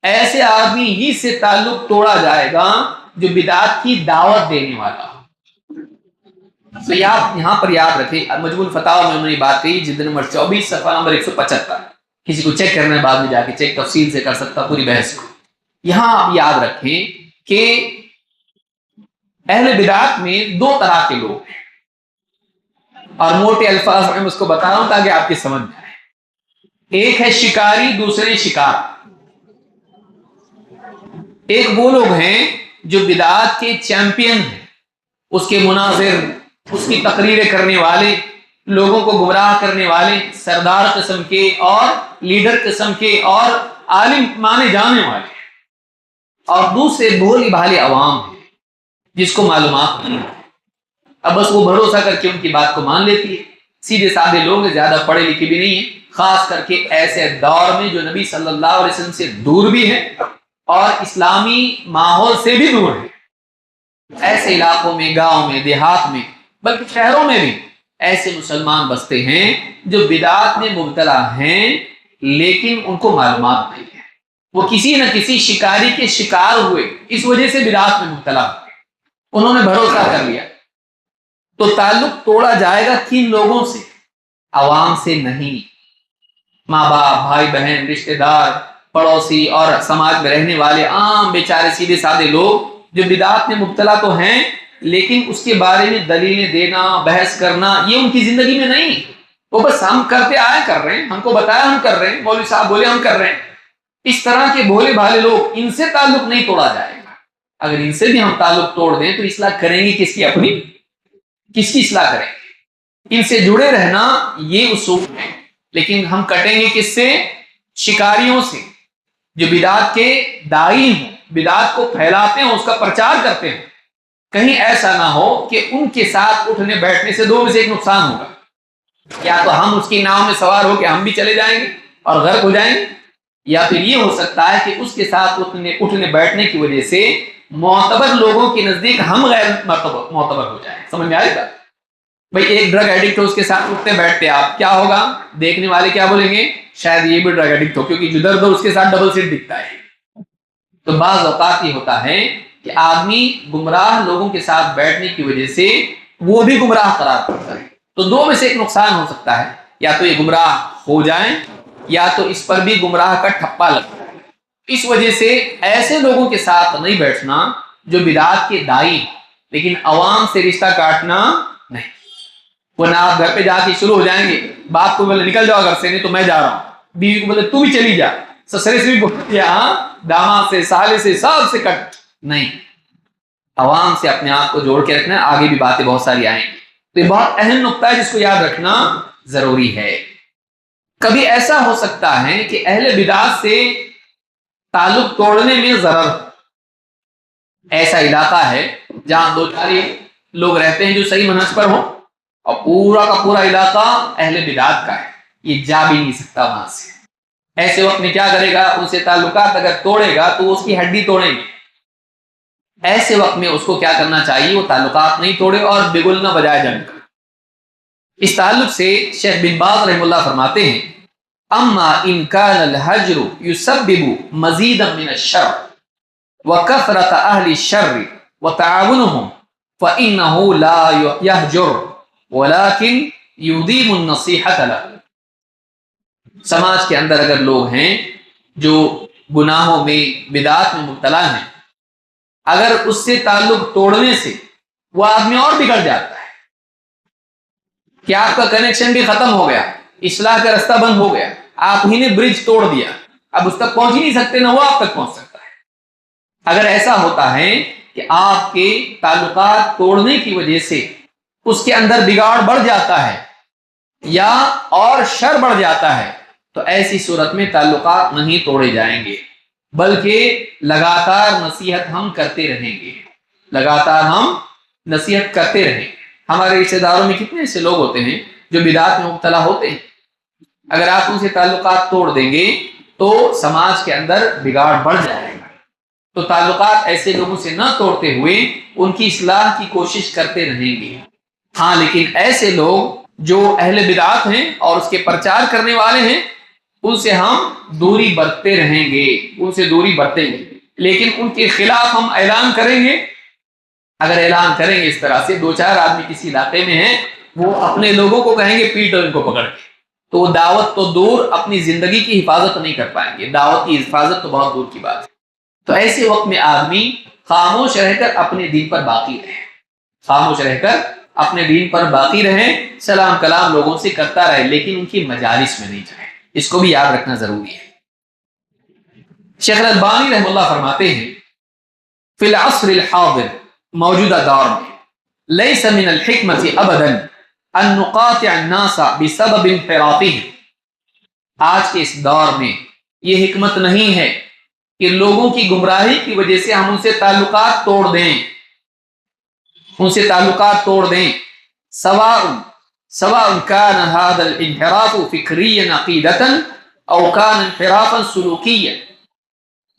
ایسے آدمی ہی سے تعلق توڑا جائے گا جو بدعت کی دعوت دینے والا۔ تو یہاں پر یاد رکھیں، مجموع الفتاوی میں انہوں نے بات کہی، جلد نمبر 24 صفحہ نمبر 175۔ کسی کو چیک کرنا ہے بعد میں جا کے چیک تفصیل سے کر سکتا پوری بحث کو۔ یہاں آپ یاد رکھیں کہ اہل بدعت میں دو طرح کے لوگ ہیں، اور موٹے الفاظ میں اس کو بتا رہا ہوں تاکہ آپ کی سمجھ میں آئے۔ ایک ہے شکاری، دوسرے شکار۔ ایک وہ لوگ ہیں جو بدعات کے چیمپئن ہیں، اس کے مناظر، اس کی تقریریں کرنے والے، لوگوں کو گمراہ کرنے والے، سردار قسم کے اور لیڈر قسم کے اور عالم مانے جانے والے، اور دوسرے بھولی بھالی عوام ہیں جس کو معلومات نہیں ہے، اب بس وہ بھروسہ کر کے ان کی بات کو مان لیتی ہے۔ سیدھے سادے لوگ زیادہ پڑھے لکھے بھی نہیں ہیں، خاص کر کے ایسے دور میں جو نبی صلی اللہ علیہ وسلم سے دور بھی ہے اور اسلامی ماحول سے بھی دور ہے۔ ایسے علاقوں میں، گاؤں میں، دیہات میں، بلکہ شہروں میں بھی ایسے مسلمان بستے ہیں جو بدعات میں مبتلا ہیں لیکن ان کو معلومات نہیں ہے، وہ کسی نہ کسی شکاری کے شکار ہوئے، اس وجہ سے بدعات میں مبتلا ہوئے، انہوں نے بھروسہ کر لیا۔ تو تعلق توڑا جائے گا کن لوگوں سے؟ عوام سے نہیں، ماں باپ، بھائی بہن، رشتہ دار، پڑوسی اور سماج میں رہنے والے عام بیچارے سیدھے سادے لوگ جو بدعات میں مبتلا تو ہیں لیکن اس کے بارے میں دلیلیں دینا، بحث کرنا، یہ ان کی زندگی میں نہیں۔ وہ بس ہم کرتے آئے کر رہے ہیں، ہم کو بتایا ہم کر رہے ہیں، مولوی صاحب بولے ہم کر رہے ہیں۔ اس طرح کے بھولے بھالے لوگ، ان سے تعلق نہیں توڑا جائے گا۔ اگر ان سے بھی ہم تعلق توڑ دیں تو اصلاح کریں گے کس کی؟ اپنی، کس کی اصلاح کریں گے؟ ان سے جڑے رہنا یہ اصول ہے، لیکن ہم کٹیں گے کس سے؟ شکاریوں سے، جو بدعات کے داعی ہوں، بدعات کو پھیلاتے ہیں، اس کا پرچار کرتے ہیں۔ کہیں ایسا نہ ہو کہ ان کے ساتھ اٹھنے بیٹھنے سے دو میں سے ایک نقصان ہوگا، یا تو ہم اس کی ناؤ میں سوار ہو کے ہم بھی چلے جائیں گے اور غرق ہو جائیں گے، یا پھر یہ ہو سکتا ہے کہ اس کے ساتھ اٹھنے بیٹھنے کی وجہ سے معتبر لوگوں کے نزدیک ہم غیر معتبر ہو جائیں۔ سمجھ میں آئے گا؟ بھئی ایک ڈرگ ایڈکٹ ہو، اس کے ساتھ اٹھتے بیٹھتے آپ، کیا ہوگا؟ دیکھنے والے کیا بولیں گے؟ شاید یہ بھی ڈرگ ایڈکٹ ہو، کیونکہ جدھر ادھر اس کے ساتھ ڈبل سیٹ دکھتا ہے۔ تو بعض اوقات یہ ہوتا ہے کہ آدمی گمراہ لوگوں کے ساتھ بیٹھنے کی وجہ سے وہ بھی گمراہ قرار پڑتا ہے۔ تو دو میں سے ایک نقصان ہو سکتا ہے، یا تو یہ گمراہ ہو جائیں یا تو اس پر بھی گمراہ کا ٹھپا لگتا ہے۔ اس وجہ سے ایسے لوگوں کے ساتھ نہیں بیٹھنا جو بدعات کے داعی، لیکن عوام سے رشتہ کاٹنا نہیں، ورنہ آپ گھر پہ جا کے شروع ہو جائیں گے، باپ کو بولے نکل جاؤ گھر سے، نہیں تو میں جا رہا ہوں، بیوی کو بولے تو بھی چلی جا، سسرے سے بھی بولتے ہاں، داماد سے، سالے سے، سب سے کٹ نہیں۔ عوام سے اپنے آپ کو جوڑ کے رکھنا ہے، آگے بھی باتیں بہت ساری آئیں گی۔ تو یہ بہت اہم نقطہ ہے جس کو یاد رکھنا ضروری ہے۔ کبھی ایسا ہو سکتا ہے کہ اہل بدعات سے تعلق توڑنے میں ضرر، ایسا علاقہ ہے جہاں دو چار لوگ رہتے ہیں جو صحیح منہج پر ہوں، اور پورا کا پورا علاقہ اہل بدعات کا ہے، یہ جا بھی نہیں سکتا وہاں سے۔ ایسے وقت میں کیا کرے گا؟ ان سے تعلقات اگر توڑے گا تو اس کی ہڈی توڑیں گے۔ ایسے وقت میں اس کو کیا کرنا چاہیے؟ وہ تعلقات نہیں توڑے اور بگل نہ بجائے جنگ کا۔ اس تعلق سے شیخ بن باز رحمہ اللہ فرماتے ہیں، اما ان کان الحجر یسبب مزیدا من الشر وکثرت اہل الشر وتعاونهم فانه لا يهجر ولكن يديم النصيحة له۔ سماج کے اندر اگر لوگ ہیں جو گناہوں میں، بدعات میں مبتلا ہیں، اگر اس سے تعلق توڑنے سے وہ آدمی اور بگڑ جاتا ہے کہ آپ کا کنیکشن بھی ختم ہو گیا، اصلاح کا راستہ بند ہو گیا، آپ ہی نے برج توڑ دیا، اب اس تک پہنچ ہی نہیں سکتے، نہ وہ آپ تک پہنچ سکتا ہے۔ اگر ایسا ہوتا ہے کہ آپ کے تعلقات توڑنے کی وجہ سے اس کے اندر بگاڑ بڑھ جاتا ہے یا اور شر بڑھ جاتا ہے، تو ایسی صورت میں تعلقات نہیں توڑے جائیں گے، بلکہ لگاتار نصیحت ہم کرتے رہیں گے، لگاتار ہم نصیحت کرتے رہیں گے۔ ہمارے رشتے داروں میں کتنے ایسے لوگ ہوتے ہیں جو بدعات میں مبتلا ہوتے ہیں، اگر آپ ان سے تعلقات توڑ دیں گے تو سماج کے اندر بگاڑ بڑھ جائے گا۔ تو تعلقات ایسے لوگوں سے نہ توڑتے ہوئے ان کی اصلاح کی کوشش کرتے رہیں گے۔ ہاں لیکن ایسے لوگ جو اہل بدعات ہیں اور اس کے پرچار کرنے والے ہیں، ان سے ہم دوری برتتے رہیں گے، ان سے دوری برتیں گے، لیکن ان کے خلاف ہم اعلان کریں گے۔ اگر اعلان کریں گے اس طرح سے، دو چار آدمی کسی علاقے میں ہیں، وہ اپنے لوگوں کو کہیں گے پیٹو ان کو پکڑ کے، تو وہ دعوت تو دور اپنی زندگی کی حفاظت نہیں کر پائیں گے، دعوت کی حفاظت تو بہت دور کی بات ہے۔ تو ایسے وقت میں آدمی خاموش رہ کر اپنے دین پر باقی رہے، خاموش رہ کر اپنے دین پر باقی رہے، سلام کلام لوگوں سے کرتا رہے، لیکن ان کی مجالس میں نہیں جائے۔ اس کو بھی یاد رکھنا ضروری ہے۔ شیخ الالبانی رحمہ اللہ فرماتے ہیں فی العصر الحاضر، موجودہ دور میں، لیس من الحکمت ابدا ان نقاطع الناس بسبب انحرافهم، آج کے اس دور میں یہ حکمت نہیں ہے کہ لوگوں کی گمراہی کی وجہ سے ہم ان سے تعلقات توڑ دیں، ان سے تعلقات توڑ دیں، سواء كان هذا الانحراف فکریا عقیدتا او كان انحرافا سلوکیا،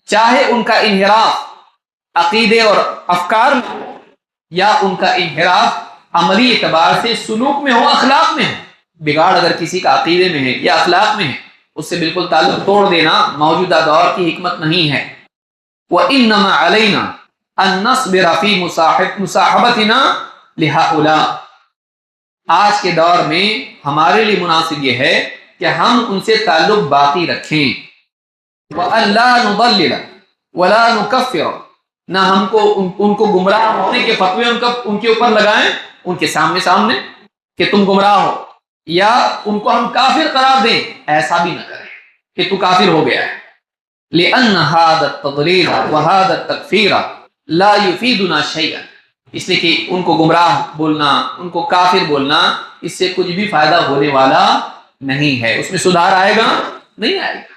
چاہے ان کا انحراف عقیدے اور افکار میں ہو یا ان کا انحراف عملی اعتبار سے سلوک میں ہو، اخلاق میں ہو۔ بگاڑ اگر کسی کا عقیدے میں ہے یا اخلاق میں ہے، اس سے بالکل تعلق توڑ دینا موجودہ دور کی حکمت نہیں ہے۔ وَإِنَّمَا عَلَيْنَا أَن نَصْبِرَ فِي مُصَاحَبَتِنَا لِهَؤُلَاءِ، آج کے دور میں ہمارے لیے مناسب یہ ہے کہ ہم ان سے تعلق باقی رکھیں۔ وَأَن لَا نُضَلِّلَ وَلَا نُكَفِّرَ، نہ ہم کو ان کو گمراہ ہونے کے فتوے ان کے اوپر لگائیں، ان کے سامنے کہ تم گمراہ ہو، یا ان کو ہم کافر قرار دیں، ایسا بھی نہ کریں کہ تو کافر ہو گیا ہے۔ لِأَنَّ هَذَا التَّضْلِيلَ وَهَذَا التَّكْفِيرَ لَا يُفِيدُنَا شَيْئًا، اس لیے کہ ان کو گمراہ بولنا، ان کو کافر بولنا، اس سے کچھ بھی فائدہ ہونے والا نہیں ہے، اس میں سدھار آئے گا نہیں آئے گا۔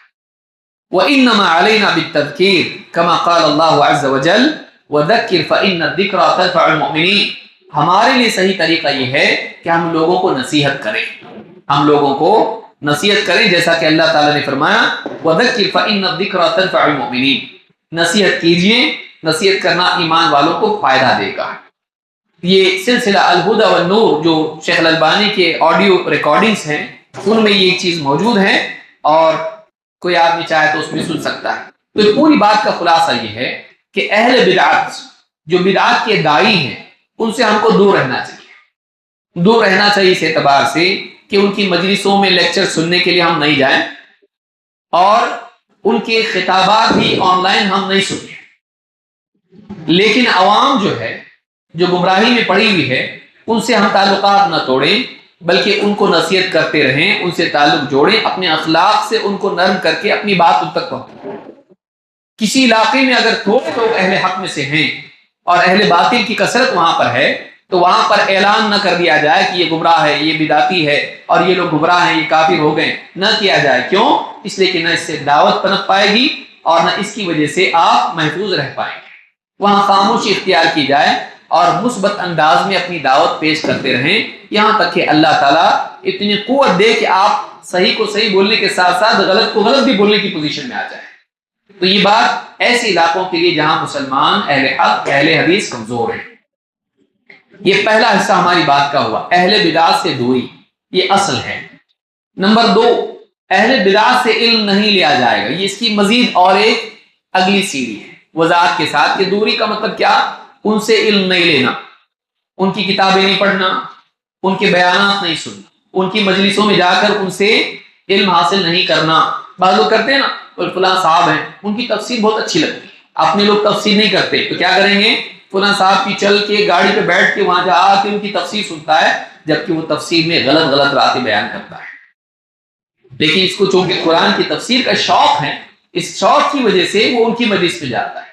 وَإِنَّمَا عَلَيْنَا بِالتَّذْكِيرِ كَمَا قَالَ اللَّهُ عَزَّ وَجَلَّ وَذَكِّرْ فَإِنَّ الذِّكْرَى تَنفَعُ الْمُؤْمِنِينَ، ہمارے لیے صحیح طریقہ یہ ہے کہ ہم لوگوں کو نصیحت کریں، ہم لوگوں کو نصیحت کریں، جیسا کہ اللہ تعالیٰ نے فرمایا وَذَكِّرْ فَإِنَّ الذِّكْرَى تَنفَعُ الْمُؤْمِنِينَ، نصیحت کیجئے، نصیحت کرنا ایمان والوں کو فائدہ دے گا۔ یہ سلسلہ الہدی والنور جو شیخ الالبانی کے آڈیو ریکارڈنگز ہیں، ان میں یہ چیز موجود ہے، اور کوئی آدمی چاہے تو اس میں سن سکتا ہے۔ تو پوری بات کا خلاصہ یہ ہے کہ اہل بدعات جو بدعات کے داعی ہیں، ان سے ہم کو دور رہنا چاہیے، دور رہنا چاہیے اس اعتبار سے کہ ان کی مجلسوں میں لیکچر سننے کے لیے ہم نہیں جائیں، اور ان کے خطابات بھی آن لائن ہم نہیں سنیں، لیکن عوام جو ہے جو گمراہی میں پڑی ہوئی ہے، ان سے ہم تعلقات نہ توڑیں، بلکہ ان کو نصیحت کرتے رہیں، ان سے تعلق جوڑیں، اپنے اخلاق سے ان کو نرم کر کے اپنی بات ان تک پہنچائیں۔ کسی علاقے میں اگر تھوڑے لوگ اہل حق میں سے ہیں اور اہل باطل کی کثرت وہاں پر ہے، تو وہاں پر اعلان نہ کر دیا جائے کہ یہ گمراہ ہے، یہ بدعتی ہے، اور یہ لوگ گمراہ ہیں، یہ کافر ہو گئے، نہ کیا جائے۔ کیوں؟ اس لیے کہ نہ اس سے دعوت پنپ پائے گی اور نہ اس کی وجہ سے آپ محفوظ رہ پائیں گے۔ وہاں خاموشی اختیار کی جائے اور مثبت انداز میں اپنی دعوت پیش کرتے رہیں، یہاں تک کہ اللہ تعالیٰ اتنی قوت دے کہ آپ صحیح کو صحیح بولنے کے ساتھ ساتھ غلط کو غلط بھی بولنے کی پوزیشن میں آ جائیں۔ تو یہ بات ایسے علاقوں کے لیے جہاں مسلمان اہل حق اہل حدیث کمزور ہیں۔ یہ پہلا حصہ ہماری بات کا ہوا، اہل بدعات سے دوری، یہ اصل ہے۔ نمبر 2، اہل بدعات سے علم نہیں لیا جائے گا، یہ اس کی مزید اور ایک اگلی سیڑھی ہے، وضاحت کے ساتھ کہ دوری کا مطلب کیا، ان سے علم نہیں لینا، ان کی کتابیں نہیں پڑھنا، ان کے بیانات نہیں سننا، ان کی مجلسوں میں جا کر ان سے علم حاصل نہیں کرنا۔ بعض لوگ کرتے ہیں نا، فلاں صاحب ہیں، ان کی تفسیر بہت اچھی لگتی ہے، اپنے لوگ تفسیر نہیں کرتے تو کیا کریں گے، فلاں صاحب کی چل کے گاڑی پہ بیٹھ کے وہاں جا کے ان کی تفسیر سنتا ہے، جبکہ وہ تفسیر میں غلط باتیں بیان کرتا ہے۔ لیکن اس کو چونکہ قرآن کی تفسیر کا شوق ہے، اس شوق کی وجہ سے وہ ان کی مجلس میں جاتا ہے،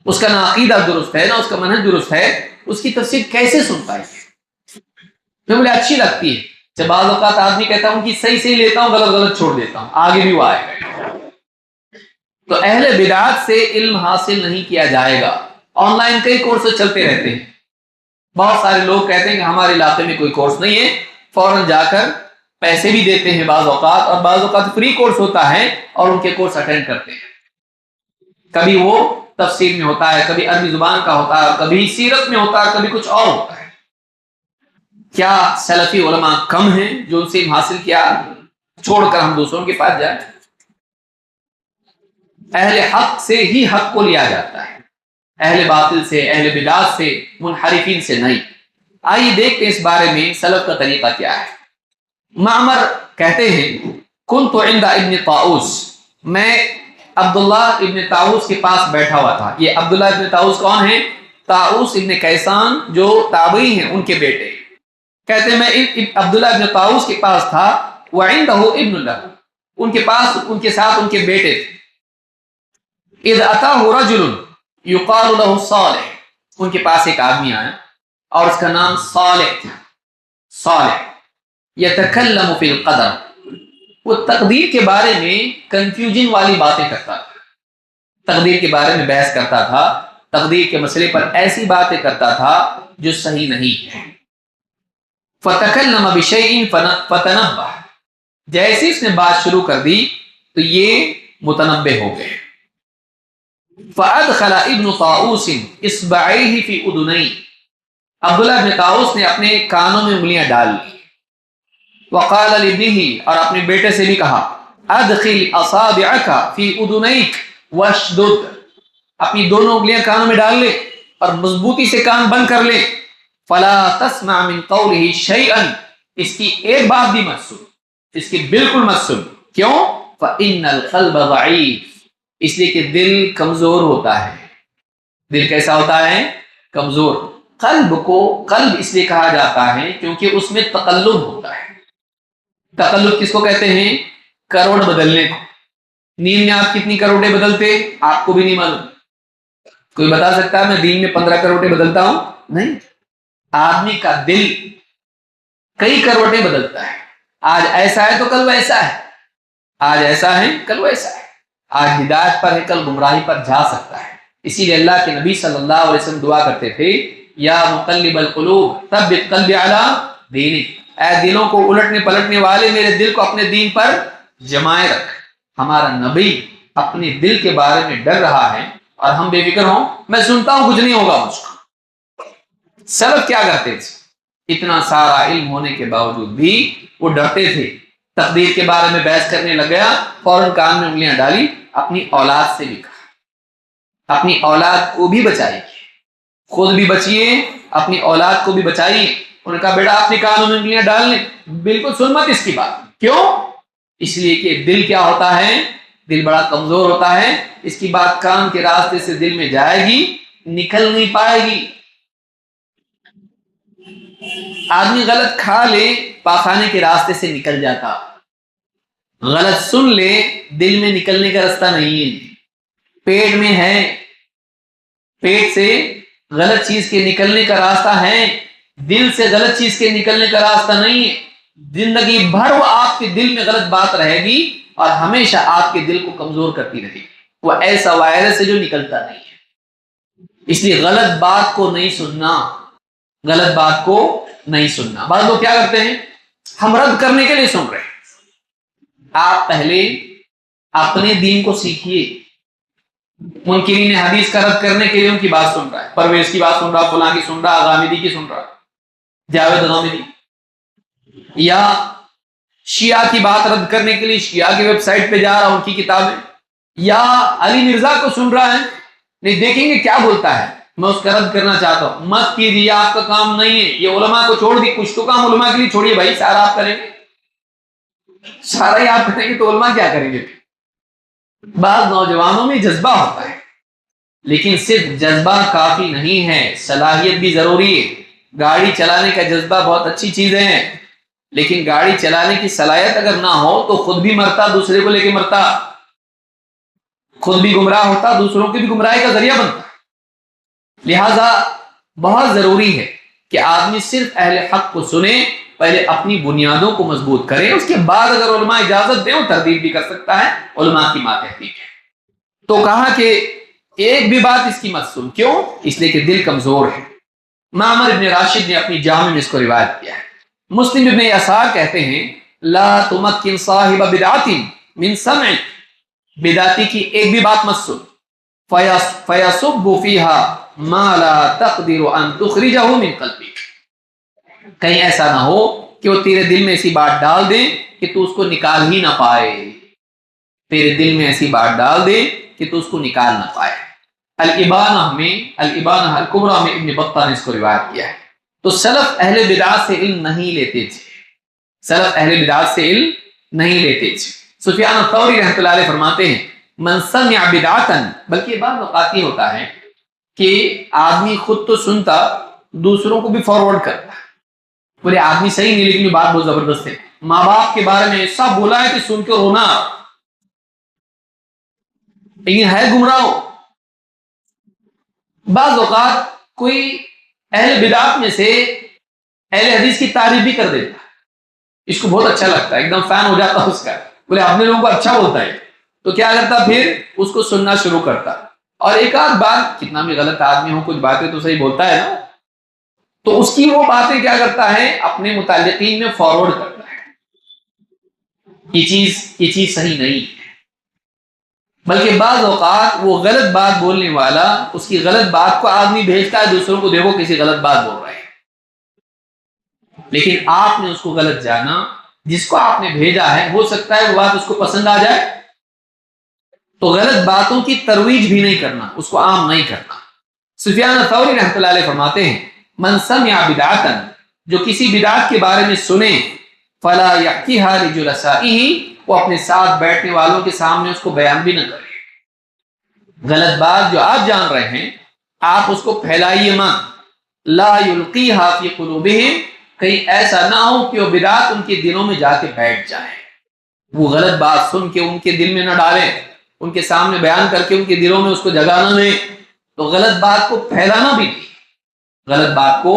اس کا نہ عقیدہ درست ہے، نہ اس کا منہج درست ہے، اس کی تفسیر کیسے سن پائے؟ میں بولے اچھی لگتی ہے جب بعض اوقات آدمی کہتا ہوں کہ صحیح لیتا ہوں، غلط غلط چھوڑ دیتا ہوں، آگے بھی وہ آئے گا۔ تو اہل بدعات سے علم حاصل نہیں کیا جائے گا۔ آن لائن کئی کورس چلتے رہتے ہیں، بہت سارے لوگ کہتے ہیں کہ ہمارے علاقے میں کوئی کورس نہیں ہے، فوراً جا کر پیسے بھی دیتے ہیں بعض اوقات، اور بعض اوقات فری کورس ہوتا ہے اور ان کے کورس اٹینڈ کرتے ہیں۔ کبھی وہ تفسیر میں ہوتا ہے، کبھی عربی زبان کا ہوتا ہے، کبھی سیرت میں ہوتا ہے، کبھی کچھ اور ہوتا ہے۔ کیا سلفی علماء کم ہیں جو ان سے علم حاصل کیا چھوڑ کر ہم دوسروں کے پاس جائیں؟ اہل حق سے ہی حق کو لیا جاتا ہے، اہل باطل سے، اہل بدعات سے، منحرفین سے نہیں۔ آئیے دیکھتے ہیں اس بارے میں سلف کا طریقہ کیا ہے۔ معمر کہتے ہیں کنت عند ابن طاؤس، میں عبداللہ ابن طاؤس کے پاس بیٹھا ہوا تھا۔ یہ عبداللہ ابن طاؤس کون ہیں؟ طاؤس ابن کیسان جو تابعی ہیں ان کے بیٹے۔ کہتے ہیں میں عبداللہ ابن طاؤس کے پاس تھا، وعنده ابن له، ان کے پاس ان کے ساتھ ان کے بیٹے تھے۔ اذ اتاه رجل یقال له صالح، ان کے پاس ایک آدمی آیا اور اس کا نام صالح تھا، صالح۔ یتکلم فی القدر، وہ تقدیر کے بارے میں کنفیوژن والی باتیں کرتا تھا، تقدیر کے بارے میں بحث کرتا تھا، تقدیر کے مسئلے پر ایسی باتیں کرتا تھا جو صحیح نہیں ہے۔ فتکلم بشیء فتنبہ، جیسے اس نے بات شروع کر دی تو یہ متنبہ ہو گئے۔ فادخل ابن طاؤس اصبعیہ فی اذنیہ، عبداللہ ابن طاؤس نے اپنے کانوں میں انگلیاں ڈال لی۔ وقال لابنہ، اور اپنے بیٹے سے بھی کہا، ادخل اصابعک فی اذنیک واشدد، اپنی دونوں انگلیاں کانوں میں ڈال لے اور مضبوطی سے کان بند کر لے۔ فلا تسمع من قولہ شیئا، اس کی ایک بات بھی مت سن، اس کی بالکل مت سن۔ کیوں؟ فإن القلب ضعیف، اس لیے کہ دل کمزور ہوتا ہے۔ دل کیسا ہوتا ہے؟ کمزور۔ قلب کو قلب اس لیے کہا جاتا ہے کیونکہ اس میں تقلب ہوتا ہے۔ تقلب کس کو کہتے ہیں؟ کروڑ بدلنے کو۔ نیند میں آپ کتنی کروڑیں بدلتے آپ کو بھی نہیں معلوم۔ کوئی بتا سکتا ہے میں دن میں 15 کروڑیں بدلتا ہوں؟ نہیں۔ آدمی کا دل کئی کروڑیں بدلتا ہے، آج ایسا ہے تو کل ویسا ہے، آج ایسا ہے کل ویسا ہے، آج ہدایت پر ہے کل گمراہی پر جا سکتا ہے۔ اسی لیے اللہ کے نبی صلی اللہ علیہ وسلم دعا کرتے تھے، یا مقلب القلوب ثبت قلبی علی دینک، اے دلوں کو الٹنے پلٹنے والے میرے دل کو اپنے دین پر جمائے رکھ۔ ہمارا نبی اپنے دل کے بارے میں ڈر رہا ہے اور ہم بے فکر ہوں میں سنتا ہوں کچھ نہیں ہوگا مجھ کو۔ سلف کیا کرتے تھے؟ اتنا سارا علم ہونے کے باوجود بھی وہ ڈرتے تھے۔ تقدیر کے بارے میں بحث کرنے لگ گیا، فوراً کان میں انگلیاں ڈالی، اپنی اولاد سے بھی کہا، اپنی اولاد کو بھی بچائیے، خود بھی بچیے، اپنی اولاد کو بھی بچائیے۔ انہوں نے کہا بیٹا اپنے کانوں میں انگلیاں ڈال لیں، بالکل سن مت اس کی بات۔ کیوں؟ اس لیے کہ دل کیا ہوتا ہے؟ دل بڑا کمزور ہوتا ہے، اس کی بات کان کے راستے سے دل میں جائے گی، نکل نہیں پائے گی۔ آدمی غلط کھا لے پاخانے کے راستے سے نکل جاتا، غلط سن لے دل میں نکلنے کا راستہ نہیں ہے۔ پیٹ میں ہے، پیٹ سے غلط چیز کے نکلنے کا راستہ ہے، دل سے غلط چیز کے نکلنے کا راستہ نہیں ہے۔ زندگی بھر وہ آپ کے دل میں غلط بات رہے گی اور ہمیشہ آپ کے دل کو کمزور کرتی رہے گی۔ وہ ایسا وائرس ہے جو نکلتا نہیں ہے۔ اس لیے غلط بات کو نہیں سننا، غلط بات کو نہیں سننا۔ بعض لوگ کیا کرتے ہیں؟ ہم رد کرنے کے لیے سن رہے ہیں۔ آپ پہلے اپنے دین کو سیکھیے۔ منکرین حدیث کا رد کرنے کے لیے ان کی بات سن رہا ہے، پرویز کی بات سن رہا، فلاں کی سن رہا، غامدی کی سن رہا، جاوید غامدی، یا شیعہ کی بات رد کرنے کے لیے شیعہ کی ویب سائٹ پہ جا رہا ان کی کتابیں، یا علی مرزا کو سن رہا ہے، نہیں دیکھیں گے کیا بولتا ہے، میں اس کا رد کرنا چاہتا ہوں۔ مت کیجیے، آپ کا کام نہیں ہے، یہ علماء کو چھوڑ دی، کچھ تو کام علماء کے لیے چھوڑیے بھائی، سارا آپ کریں گے، سارا ہی آپ کریں گے تو علماء کیا کریں گے؟ بعض نوجوانوں میں جذبہ ہوتا ہے، لیکن صرف جذبہ کافی نہیں ہے، صلاحیت بھی ضروری ہے۔ گاڑی چلانے کا جذبہ بہت اچھی چیزیں ہیں، لیکن گاڑی چلانے کی صلاحیت اگر نہ ہو تو خود بھی مرتا، دوسرے کو لے کے مرتا، خود بھی گمراہ ہوتا، دوسروں کی بھی گمراہی کا ذریعہ بنتا۔ لہذا بہت ضروری ہے کہ آدمی صرف اہل حق کو سنے، پہلے اپنی بنیادوں کو مضبوط کرے، اس کے بعد اگر علماء اجازت دیں وہ تردید بھی کر سکتا ہے، علماء کی ماتحتی ہے۔ تو کہا کہ ایک بھی بات اس کی مت سن، کیوں؟ اس لیے کہ دل کمزور ہے۔ معمر ابن راشد نے اپنی جامع میں اس کو روایت کیا ہے۔ مسلم ابن یسار کہتے ہیں لا تمکن صاحب بدعت من سمع، بدعتی کی ایک بھی بات مت سن، فیصب فیہا ما لا تقدر ان تخرجہ من قلبک، کہیں ایسا نہ ہو کہ وہ تیرے دل میں ایسی بات ڈال دیں کہ تو اس کو نکال ہی نہ پائے، تیرے دل میں ایسی بات ڈال دیں کہ تو اس کو نکال نہ پائے۔ الابانہ الکبریٰ میں ابن بطہ نے اس کو روایت کیا ہے۔ تو سلف اہل بدعات سے علم نہیں لیتے تھے، سلف اہل بدعات سے علم نہیں لیتے تھے۔ سفیان الثوری رحمۃ اللہ علیہ فرماتے ہیں من سمع بدعتا، بلکہ یہ بات اوقات ہی ہوتا ہے کہ آدمی خود تو سنتا، دوسروں کو بھی فارورڈ کرتا ہے، بولے آدمی صحیح نہیں لیکن یہ بات بہت زبردست ہے، ماں باپ کے بارے میں ایسا بولا ہے کہ سن کے رونا، لیکن ہے گمراہ ہو۔ بعض اوقات کوئی اہل بدعات میں سے اہل حدیث کی تعریف بھی کر دیتا ہے، اس کو بہت اچھا لگتا ہے، ایک دم فین ہو جاتا ہے اس کا، بولے اپنے لوگوں کو اچھا بولتا ہے، تو کیا کرتا پھر اس کو سننا شروع کرتا، اور ایک آدھ بات، کتنا بھی غلط آدمی ہو کچھ باتیں تو صحیح بولتا ہے نا، تو اس کی وہ باتیں کیا کرتا ہے اپنے متعلقین میں فارورڈ کرتا ہے، یہ چیز صحیح نہیں ہے۔ بلکہ بعض اوقات وہ غلط بات بولنے والا اس کی غلط بات کو آدمی بھیجتا ہے دوسروں کو، دیکھو کسی غلط بات بول رہے ہیں، لیکن آپ نے اس کو غلط جانا، جس کو آپ نے بھیجا ہے ہو سکتا ہے وہ بات اس کو پسند آ جائے، تو غلط باتوں کی ترویج بھی نہیں کرنا، اس کو عام نہیں کرنا۔ سفیان الثوری رحمۃ اللہ علیہ فرماتے ہیں من سمع بدعتا، جو کسی بدعت کے بارے میں سنے، فلا یحکیھا لجلسائہ، وہ اپنے ساتھ بیٹھنے والوں کے سامنے اس کو بیان بھی نہ کرے۔ غلط بات جو آپ جان رہے ہیں آپ اس کو پھیلائیے مت، لا یلقیھا فی قلوبہم، کہیں ایسا نہ ہو کہ وہ بدعت ان کے دلوں میں جا کے بیٹھ جائے، وہ غلط بات سن کے ان کے دل میں نہ ڈالیں، ان کے سامنے بیان کر کے ان کے دلوں میں اس کو جگہ نہ دیں، تو غلط بات کو پھیلانا بھی نہیں، غلط بات کو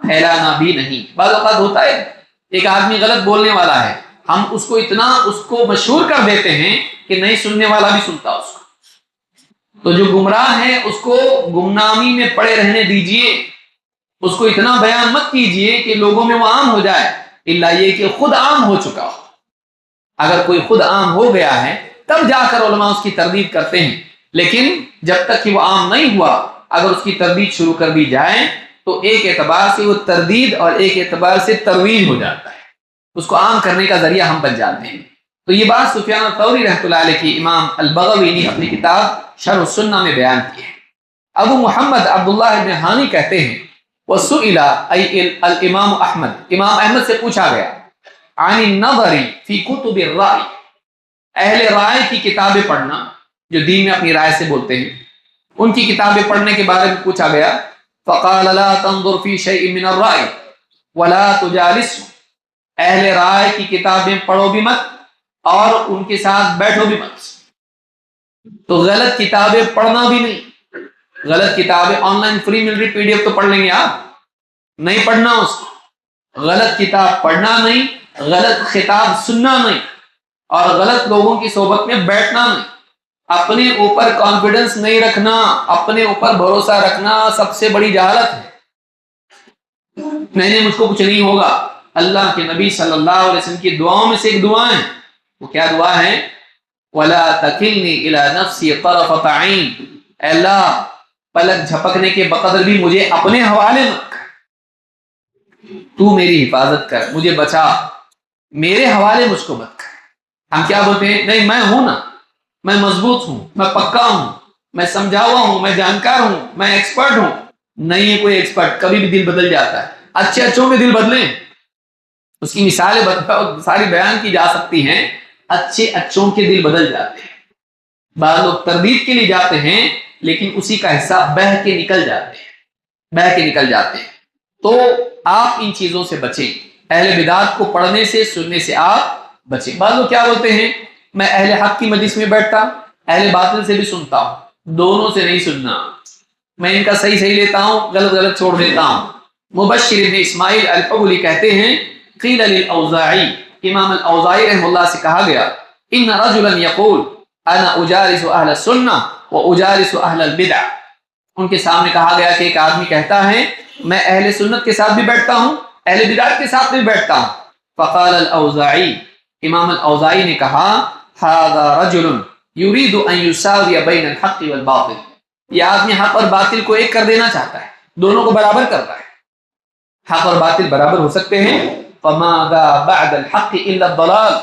پھیلانا بھی نہیں۔ بعض اوقات ہوتا ہے ایک آدمی غلط بولنے والا ہے، ہم اس کو اتنا اس کو مشہور کر دیتے ہیں کہ نہیں سننے والا بھی سنتا اس کو، تو جو گمراہ ہے اس کو گمنامی میں پڑے رہنے دیجئے، اس کو اتنا بیان مت کیجئے کہ لوگوں میں وہ عام ہو جائے، الا یہ کہ خود عام ہو چکا ہو۔ اگر کوئی خود عام ہو گیا ہے تب جا کر علماء اس کی تردید کرتے ہیں، لیکن جب تک کہ وہ عام نہیں ہوا اگر اس کی تردید شروع کر دی جائے تو ایک اعتبار سے وہ تردید اور ایک اعتبار سے ترویج ہو جاتا ہے، اس کو عام کرنے کا ذریعہ ہم بن جاتے ہیں۔ تو یہ بات سفیان الثوری رحمۃ اللہ علیہ کی امام البغوی نے اپنی کتاب شرح السنہ میں بیان کی ہے۔ ابو محمد عبداللہ ابن ہانی کہتے ہیں وسئل ای الامام احمد، امام احمد سے پوچھا گیا عن النظر فی کتب الرائے، اہل رائے کی کتابیں پڑھنا، جو دین میں اپنی رائے سے بولتے ہیں، ان کی کتابیں پڑھنے کے بارے میں پوچھا گیا، فقال لا تنظر فی شیء من الرائے ولا تجالس، اہل رائے کی کتابیں پڑھو بھی مت اور ان کے ساتھ بیٹھو بھی مت۔ تو غلط کتابیں پڑھنا بھی نہیں، غلط کتابیں آن لائن فری مل رہی PDF تو پڑھ لیں گے آپ، نہیں پڑھنا اس کو، غلط کتاب پڑھنا نہیں، غلط خطاب سننا نہیں، اور غلط لوگوں کی صحبت میں بیٹھنا نہیں، اپنے اوپر کانفیڈنس نہیں رکھنا، اپنے اوپر بھروسہ رکھنا سب سے بڑی جہالت ہے۔ نہیں مجھ کو کچھ نہیں ہوگا، اللہ کے نبی صلی اللہ علیہ وسلم کی دعاؤں میں سے ایک دعا ہے، وہ کیا دعا ہے؟ وَلَا تَكِلْنِي إِلَى نَفْسِي طَرَفَةَ عَيْنٍ، اے اللہ پلک جھپکنے کے بقدر بھی مجھے اپنے حوالے مت کر، تو میری حفاظت کر، مجھے بچا، میرے حوالے مجھ کو مت کر۔ ہم کیا بولتے ہیں؟ نہیں میں ہوں نا، میں مضبوط ہوں، میں پکا ہوں، میں سمجھا ہوا ہوں، میں جانکار ہوں، میں ایکسپرٹ ہوں۔ نہیں ہے کوئی ایکسپرٹ، کبھی بھی دل بدل جاتا ہے، اچھے اچھوں میں دل بدلیں، اس کی مثالیں ساری بیان کی جا سکتی ہیں، اچھے اچھوں کے دل بدل جاتے ہیں، بعض لوگ تردید کے لیے جاتے ہیں لیکن اسی کا حصہ بہہ کے نکل جاتے ہیں، تو آپ ان چیزوں سے بچیں، اہل بدعات کو پڑھنے سے سننے سے آپ بچیں۔ بعض لوگ کیا بولتے ہیں؟ میں اہل حق کی مجلس میں بیٹھتا، اہل باطل سے بھی سنتا ہوں، دونوں سے نہیں سننا، میں ان کا صحیح صحیح لیتا ہوں، غلط غلط چھوڑ دیتا ہوں۔ مبشر ابن اسماعیل الحبلی کہتے ہیں قیل للاوزاعی، امام الاوزاعی رحمہ اللہ سے کہا گیا ان رجلا یقول انا اجالس اہل السنہ واجالس اہل البدع، ان کے سامنے کہا گیا کہ ایک آدمی کہتا ہے میں اہل سنت کے ساتھ بھی بیٹھتا ہوں، اہل بدعت کے ساتھ بھی بیٹھتا ہوں۔ فقال الاوزاعی، امام الاوزاعی نے کہا ھذا رجل یرید ان یساوی بین الحق والباطل، یہ آدمی حق اور باطل کو ایک کر دینا چاہتا ہے، دونوں کو برابر کرتا ہے۔ حق اور باطل برابر ہو سکتے ہیں۔ فماذا بعد الحق الا الضلال،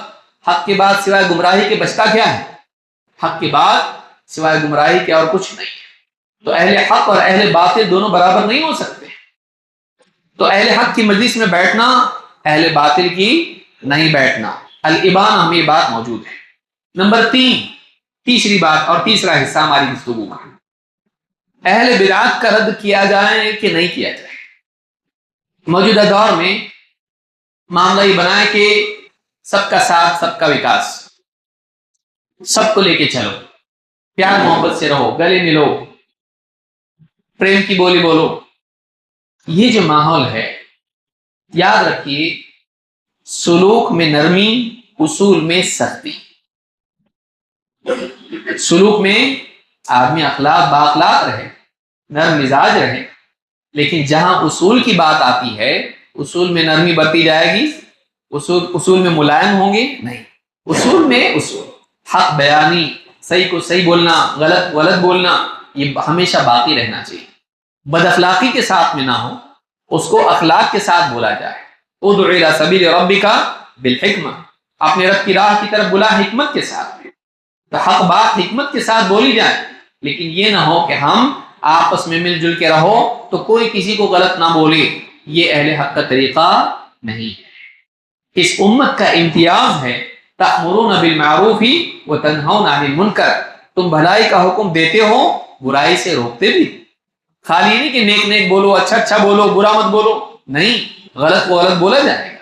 حق کے بعد سوائے گمراہی کے بچتا کیا ہے؟ حق کے بعد سوائے گمراہی کے اور کچھ نہیں ہے۔ تو اہل حق اور اہل باطل دونوں برابر نہیں ہو سکتے، تو اہل حق کی مجلس میں بیٹھنا، اہل باطل کی نہیں بیٹھنا۔ الابانہ میں یہ بات موجود ہے۔ نمبر 3، تیسری بات اور تیسرا حصہ ہماری گفتگو کا، اہل بدعات کا رد کیا جائے کہ نہیں کیا جائے۔ موجودہ دور میں معاملہ یہ بنا ہے کہ سب کا ساتھ، سب کا وکاس، سب کو لے کے چلو، پیار محبت سے رہو، گلے ملو، پریم کی بولی بولو۔ یہ جو ماحول ہے، یاد رکھیے سلوک میں نرمی، اصول میں سختی۔ سلوک میں آدمی اخلاق باخلاق رہے، نرم مزاج رہے، لیکن جہاں اصول کی بات آتی ہے، اصول میں نرمی برتی جائے گی، اصول میں ملائم ہوں گے نہیں، اصول میں اصول، حق بیانی، صحیح کو صحیح بولنا، غلط غلط بولنا، یہ ہمیشہ باقی رہنا چاہیے۔ بد اخلاقی کے ساتھ میں نہ ہو، اس کو اخلاق کے ساتھ بولا جائے۔ ادع الی سبیل ربک بالحکمہ، اپنے رب کی راہ کی طرف بلا حکمت کے ساتھ، تو حق بات حکمت کے ساتھ بولی جائے، لیکن یہ نہ ہو کہ ہم آپس میں مل جل کے رہو تو کوئی کسی کو غلط نہ بولے، یہ اہل حق کا طریقہ نہیں ہے۔ اس امت کا امتیاز ہے تأمرون بالمعروف وتنہون عن المنکر، تم بھلائی کا حکم دیتے ہو، برائی سے روکتے بھی۔ خالی نہیں کہ نیک نیک بولو، اچھا اچھا بولو، برا مت بولو، نہیں، غلط کو غلط بولا جائے گا۔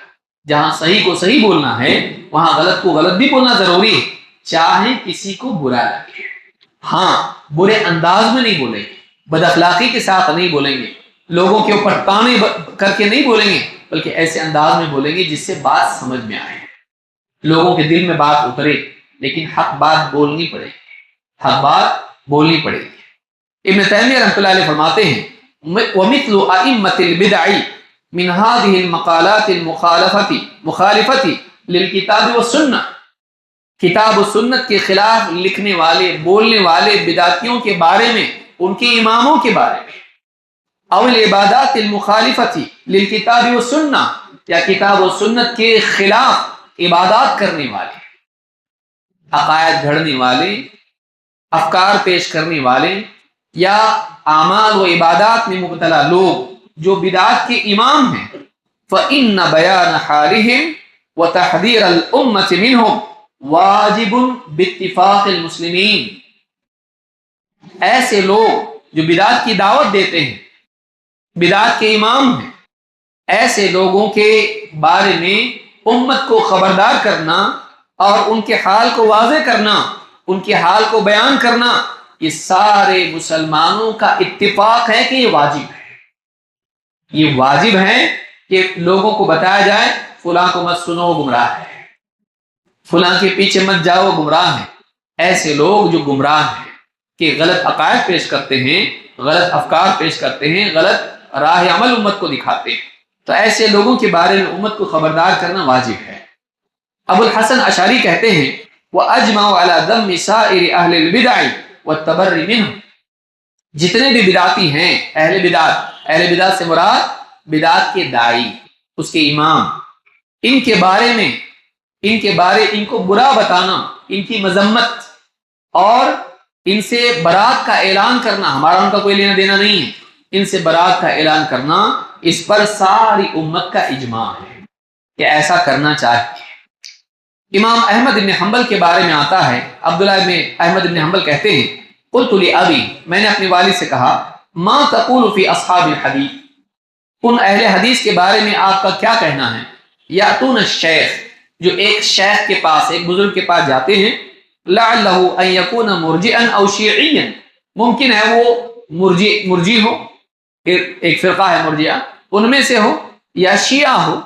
جہاں صحیح کو صحیح بولنا ہے وہاں غلط کو غلط بھی بولنا ضروری ہے، چاہے کسی کو برا لگے۔ ہاں، برے انداز میں نہیں بولیں گے، بد اخلاقی کے ساتھ نہیں بولیں گے، لوگوں کے اوپر طعنے کر کے نہیں بولیں گے، بلکہ ایسے انداز میں بولیں گے جس سے بات سمجھ میں آئے، لوگوں کے دل میں بات اترے۔ لیکن حق بات بولنی پڑے گی، حق بات بولنی پڑے گی۔ ابن تیمیہ رحمۃ اللہ علیہ فرماتے ہیں وَمِثْلُ أَئِمَّةِ الْبِدْعِ مِنْ هَذِهِ الْمَقَالَاتِ الْمُخَالِفَةِ لِلْكِتَابِ وَالسُّنَّةِ، کتاب و سنت کے خلاف لکھنے والے، بولنے والے بدعتیوں کے بارے میں، ان کے اماموں کے بارے میں، او العبادات المخالفۃ للکتاب والسنہ، یا کتاب و سنت کے خلاف عبادات کرنے والے، عقائد گھڑنے والے، افکار پیش کرنے والے، یا اعمال و عبادات میں مبتلا لوگ جو بدعات کے امام ہیں، فإن بیان حالهم وتحذير الأمة منهم واجب باتفاق المسلمین، ایسے لوگ جو بدعات کی دعوت دیتے ہیں، بدعات کے امام ہیں، ایسے لوگوں کے بارے میں امت کو خبردار کرنا اور ان کے حال کو واضح کرنا، ان کے حال کو بیان کرنا، یہ سارے مسلمانوں کا اتفاق ہے کہ یہ واجب ہے۔ یہ واجب ہے کہ لوگوں کو بتایا جائے فلاں کو مت سنو، گمراہ ہے، فلاں کے پیچھے مت جاؤ، گمراہ ہیں۔ ایسے لوگ جو گمراہ ہیں، کہ غلط عقائد پیش کرتے ہیں، غلط افکار پیش کرتے ہیں، غلط راہ عمل امت کو دکھاتے ہیں، تو ایسے لوگوں کے بارے میں امت کو خبردار کرنا واجب ہے۔ ابو الحسن اشعری کہتے ہیں وَأَجْمَعُوا عَلَى ذَمِّ سَائِرِ أَهْلِ الْبِدْعِ وَالتَّبَرِّ مِنْهُمْ، جتنے بھی بدعاتی ہیں، اہل بدعت سے مراد بدعت کے داعی، اس کے امام، ان کو برا بتانا، ان کی مذمت اور ان سے برات کا اعلان کرنا، ہمارا ان کا کوئی لینا دینا نہیں ہے، ان سے برات کا اعلان کرنا، اس پر ساری امت کا اجماع ہے کہ ایسا کرنا چاہیے۔ امام احمد بن حنبل کے بارے میں آتا ہے، عبداللہ بن احمد بن حنبل کہتے ہیں قلت لأبی، میں نے اپنے والد سے کہا ما تقول فی اصحاب الحدیث، ان اہل حدیث کے بارے میں آپ کا کیا کہنا ہے؟ یاتون الشیخ، جو ایک شیخ کے پاس، ایک بزرگ کے پاس جاتے ہیں، لعلہ ان یکون مرجئا او شیعیا، ممکن ہے وہ مرجی ہو، ایک فرقہ ہے مرجیہ، ان میں سے ہو، یا شیعہ ہو،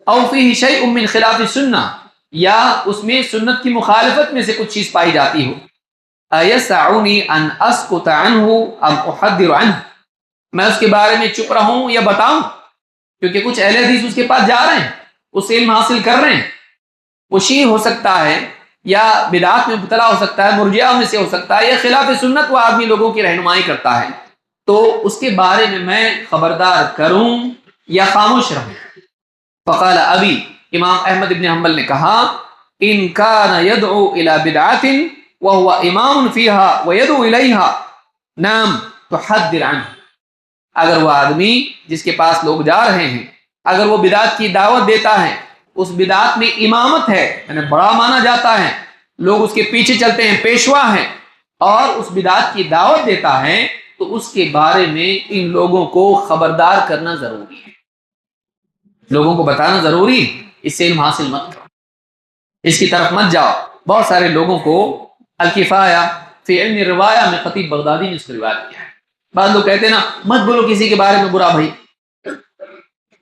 او فیہ شیء من خلاف السنہ، یا اس میں سنت کی مخالفت میں سے کچھ چیز پائی جاتی ہو، ایسعنی ان اسکت عنہ ام احذر عنہ، میں اس کے بارے میں چپ رہوں یا بتاؤں؟ کیونکہ کچھ اہل حدیث اس کے پاس جا رہے ہیں، اس سے علم حاصل کر رہے ہیں، وہ شیعہ ہو سکتا ہے یا بدعات میں مبتلا ہو سکتا ہے، مرجئہ میں سے ہو سکتا ہے، یا خلاف سنت وہ آدمی لوگوں کی رہنمائی کرتا ہے، تو اس کے بارے میں خبردار کروں یا خاموش رہوں؟ فقال ابی، امام احمد ابن حنبل نے کہا، ان کان یدعو الی بدعۃ وهو امام فیها ویدعو الیہا نعم تحذر عنہ، اگر وہ آدمی جس کے پاس لوگ جا رہے ہیں اگر وہ بدعت کی دعوت دیتا ہے، اس بدعت میں امامت ہے یعنی بڑا مانا جاتا ہے، لوگ اس کے پیچھے چلتے ہیں، پیشوا ہیں، اور اس بدعت کی دعوت دیتا ہے، تو اس کے بارے میں ان لوگوں کو خبردار کرنا ضروری ہے، لوگوں کو بتانا ضروری ہے، اس سے علم حاصل مت کرو، اس کی طرف مت جاؤ۔ بہت سارے لوگوں کو الکفایہ فی علم روایہ میں خطیب بغدادی نے اس کو روایت کیا ہے، بعض لوگ کہتے ہیں نا مت بولو کسی کے بارے میں برا، بھائی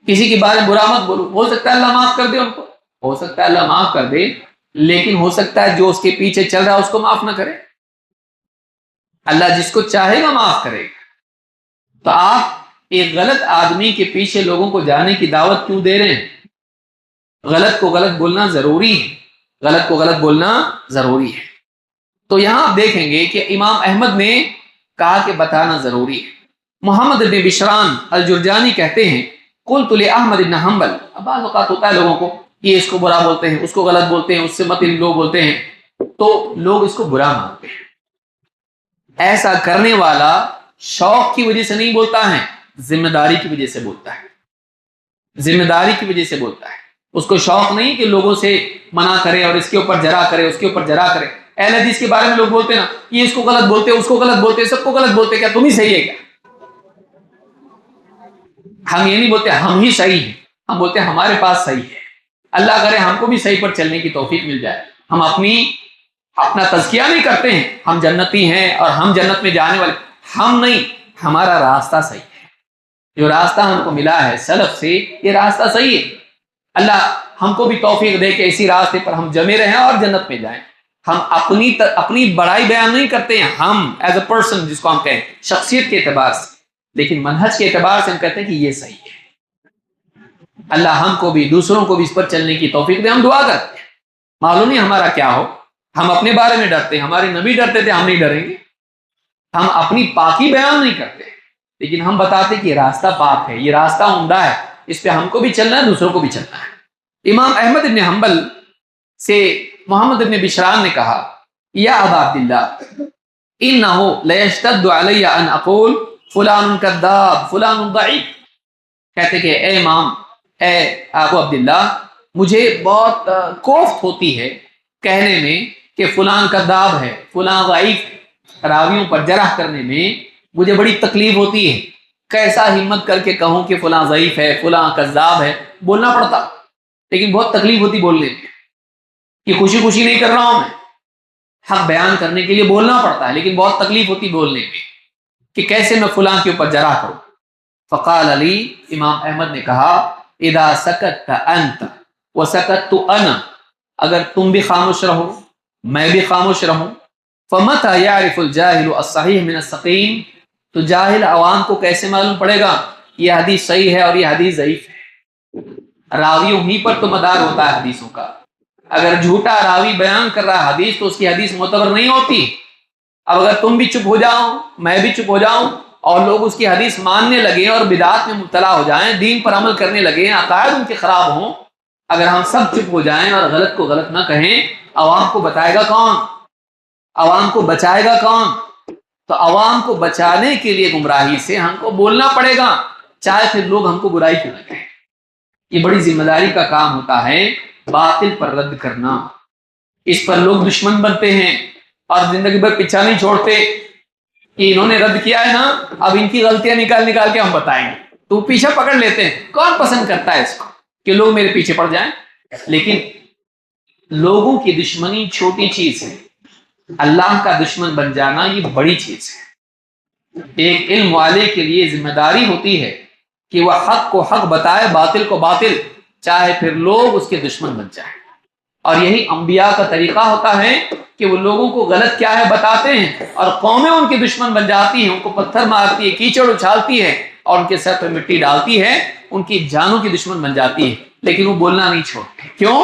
کسی کے بارے میں برا مت بولو، ہو سکتا ہے اللہ معاف کر دے ان کو، ہو سکتا ہے اللہ معاف کر دے، لیکن ہو سکتا ہے جو اس کے پیچھے چل رہا ہے اس کو معاف نہ کرے، اللہ جس کو چاہے گا معاف کرے گا۔ تو آپ ایک غلط آدمی کے پیچھے لوگوں کو جانے کی دعوت کیوں دے رہے ہیں؟ غلط کو غلط بولنا ضروری ہے، غلط کو غلط بولنا ضروری ہے۔ تو یہاں آپ دیکھیں گے کہ امام احمد نے کہا کہ بتانا ضروری ہے۔ محمد بن بشران الجرجانی کہتے ہیں قلت لاحمد بن حنبل، اب بعض اوقات ہوتا ہے لوگوں کو یہ اس کو برا بولتے ہیں، اس کو غلط بولتے ہیں، اس سے مت لوگ بولتے ہیں، تو لوگ اس کو برا مانتے ہیں۔ ایسا کرنے والا شوق کی وجہ سے نہیں بولتا ہے، ذمہ داری کی وجہ سے بولتا ہے، ذمہ داری کی وجہ سے بولتا ہے، اس کو شوق نہیں کہ لوگوں سے منع کرے اور اس کے اوپر جرا کرے، اس کے اوپر جرا کرے۔ اہل حدیث کے بارے میں لوگ بولتے ہیں نا یہ اس کو غلط بولتے، اس کو غلط بولتے، سب کو غلط بولتے، کیا تم ہی صحیح ہے کیا؟ ہم یہ نہیں بولتے ہم ہی صحیح ہیں، ہم بولتے ہیں ہمارے پاس صحیح ہے، اللہ کرے ہم کو بھی صحیح پر چلنے کی توفیق مل جائے۔ ہم اپنا تزکیہ نہیں کرتے ہیں، ہم جنتی ہیں اور ہم جنت میں جانے والے، ہم نہیں، ہمارا راستہ صحیح ہے، جو راستہ ہم کو ملا ہے سلف سے یہ راستہ صحیح ہے، اللہ ہم کو بھی توفیق دے کہ اسی راستے پر ہم جمے رہیں اور جنت میں جائیں۔ ہم اپنی بڑائی بیان نہیں کرتے ہیں، ہم ایز اے پرسن جس کو ہم کہیں شخصیت کے اعتبار سے، لیکن منہج کے اعتبار سے ہم کہتے ہیں کہ یہ صحیح ہے۔ اللہ ہم کو بھی دوسروں کو بھی اس پر چلنے کی توفیق دے، ہم دعا کرتے ہیں، معلوم نہیں ہمارا کیا ہو، ہم اپنے بارے میں ڈرتے ہیں، ہمارے نبی ڈرتے تھے، ہم نہیں ڈریں گے، ہم اپنی پاکی بیان نہیں کرتے، لیکن ہم بتاتے کہ یہ راستہ پاک ہے، یہ راستہ عمدہ ہے، اس پہ ہم کو بھی چلنا ہے، دوسروں کو بھی چلنا ہے۔ امام احمد بن حنبل سے محمد بن بشران نے کہا یا ابا عبداللہ انہو لیشتد علی ان اقول فلان کذاب فلان ضعیف، کہتے کہ اے امام، اے ابو عبداللہ، مجھے بہت کوفت ہوتی ہے کہنے میں کہ فلان کذاب ہے، فلان ضعیف، راویوں پر جرح کرنے میں مجھے بڑی تکلیف ہوتی ہے، کیسا ہمت کر کے کہوں کہ فلاں ضعیف ہے، فلاں کذاب ہے، بولنا پڑتا، لیکن بہت تکلیف ہوتی بولنے میں، یہ خوشی خوشی نہیں کر رہا ہوں میں، حق بیان کرنے کے لیے بولنا پڑتا ہے، لیکن بہت تکلیف ہوتی بولنے میں کہ کیسے میں فلاں کے اوپر جرح کروں۔ فقال علی، امام احمد نے کہا اذا سکت انت وسکت انا، اگر تم بھی خاموش رہو میں بھی خاموش رہوں، فمتى يعرف الجاہل الصحیح من السقیم، تو جاہل عوام کو کیسے معلوم پڑے گا یہ حدیث صحیح ہے اور یہ حدیث ضعیف ہے؟ راویوں ہی پر تو مدار ہوتا ہے حدیثوں کا، اگر جھوٹا راوی بیان کر رہا ہے حدیث تو اس کی حدیث معتبر نہیں ہوتی۔ اب اگر تم بھی چپ ہو جاؤ میں بھی چپ ہو جاؤں اور لوگ اس کی حدیث ماننے لگیں اور بدعات میں مبتلا ہو جائیں، دین پر عمل کرنے لگیں، عقائد ان کے خراب ہوں، اگر ہم سب چپ ہو جائیں اور غلط کو غلط نہ کہیں، عوام کو بتائے گا کون؟ عوام کو بچائے گا کون؟ تو عوام کو بچانے کے لیے گمراہی سے ہم کو بولنا پڑے گا، چاہے پھر لوگ ہم کو برائی کیوں نہ کہیں۔ یہ بڑی ذمہ داری کا کام ہوتا ہے، باطل پر رد کرنا، اس پر لوگ دشمن بنتے ہیں اور زندگی بھر پیچھا نہیں چھوڑتے کہ انہوں نے رد کیا ہے نا، اب ان کی غلطیاں نکال کے ہم بتائیں گے، تو پیچھا پکڑ لیتے ہیں۔ کون پسند کرتا ہے اس کو کہ لوگ میرے پیچھے پڑ جائیں؟ لیکن لوگوں کی دشمنی چھوٹی چیز ہے، اللہ کا دشمن بن جانا یہ بڑی چیز ہے۔ ایک علم والے کے لیے ذمہ داری ہوتی ہے کہ وہ حق کو حق بتائے، باطل کو باطل، چاہے پھر لوگ اس کے دشمن بن جائیں۔ اور یہی انبیاء کا طریقہ ہوتا ہے کہ وہ لوگوں کو غلط کیا ہے بتاتے ہیں، اور قومیں ان کے دشمن بن جاتی ہیں، ان کو پتھر مارتی ہے، کیچڑ اچھالتی ہے، اور ان کے سر پہ مٹی ڈالتی ہے، ان کی جانوں کی دشمن بن جاتی ہے، لیکن وہ بولنا نہیں چھوڑتے۔ کیوں؟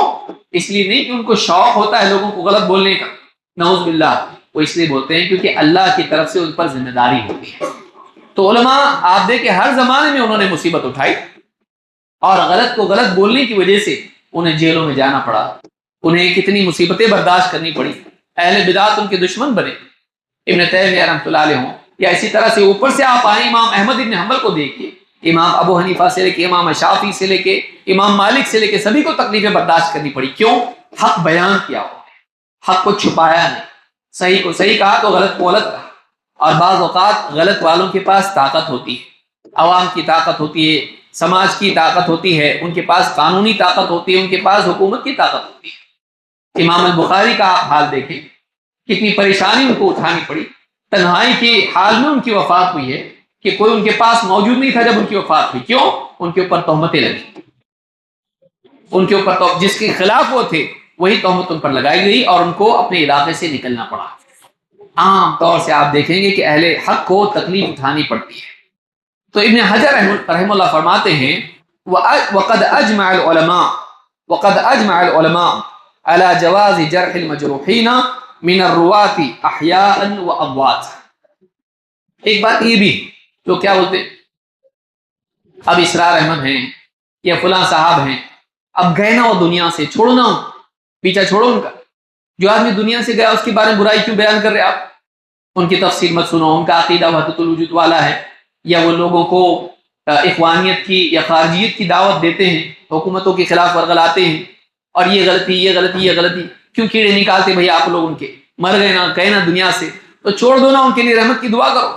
اس لیے نہیں کہ ان کو شوق ہوتا ہے لوگوں کو غلط بولنے کا، نعوذ باللہ، وہ اس لیے بولتے ہیں کیونکہ اللہ کی طرف سے ان پر ذمہ داری ہوتی ہے۔ تو علماء آپ دیکھیں ہر زمانے میں انہوں نے مصیبت اٹھائی، اور غلط کو غلط بولنے کی وجہ سے انہیں جیلوں میں جانا پڑا، انہیں کتنی مصیبتیں برداشت کرنی پڑی، اہل بدعت ان کے دشمن بنے، ابن تیمیہ رحمۃ اللہ علیہ ہوں، یا اسی طرح سے اوپر سے آپ آئیں امام احمد ابن حنبل کو دیکھیے، امام ابو حنیفہ سے لے کے امام شافعی سے لے کے امام مالک سے لے کے سبھی کو تکلیفیں برداشت کرنی پڑی۔ کیوں؟ حق بیان کیا ہوا ہے، حق کو چھپایا نہیں، صحیح کو صحیح کہا تو غلط کو غلط کہا۔ اور بعض اوقات غلط والوں کے پاس طاقت ہوتی ہے، عوام کی طاقت ہوتی ہے، سماج کی طاقت ہوتی ہے، ان کے پاس قانونی طاقت ہوتی ہے، ان کے پاس حکومت کی طاقت ہوتی ہے۔ امام البخاری کا آپ حال دیکھیں، کتنی پریشانی ان کو اٹھانی پڑی، تنہائی کے حال میں ان کی وفات ہوئی ہے کہ کوئی ان کے پاس موجود نہیں تھا جب ان کی وفات ہوئی۔ کیوں؟ ان کے اوپر تہمتیں لگی، ان کے اوپر جس کے خلاف وہ تھے وہی تہمت ان پر لگائی گئی، اور ان کو اپنے علاقے سے نکلنا پڑا۔ عام طور سے آپ دیکھیں گے کہ اہل حق کو تکلیف اٹھانی پڑتی ہے۔ تو ابن حجر رحمہ اللہ فرماتے ہیں وقد اجمع العلماء على جواز جرح المجروحین من الرواة احیاء و اموات۔ ایک بات یہ بھی، تو کیا بولتے ہیں اب اسرار احمد ہیں یا فلاں صاحب ہیں، اب گئے نا وہ دنیا سے، چھوڑو نا، پیچھا چھوڑو ان کا، جو آدمی دنیا سے گیا اس کے بارے میں برائی کیوں بیان کر رہے آپ؟ ان کی تفسیر مت سنو، ان کا عقیدہ وحدت الوجود والا ہے، یا وہ لوگوں کو اخوانیت کی یا خارجیت کی دعوت دیتے ہیں، حکومتوں کے خلاف ورغلاتے ہیں، اور یہ غلطی یہ غلطی یہ غلطی، کیوں کیڑے نکالتے بھائی آپ لوگ؟ ان کے مر گئے نا، گئے نا دنیا سے، تو چھوڑ دو نا، ان کے لیے رحمت کی دعا کرو۔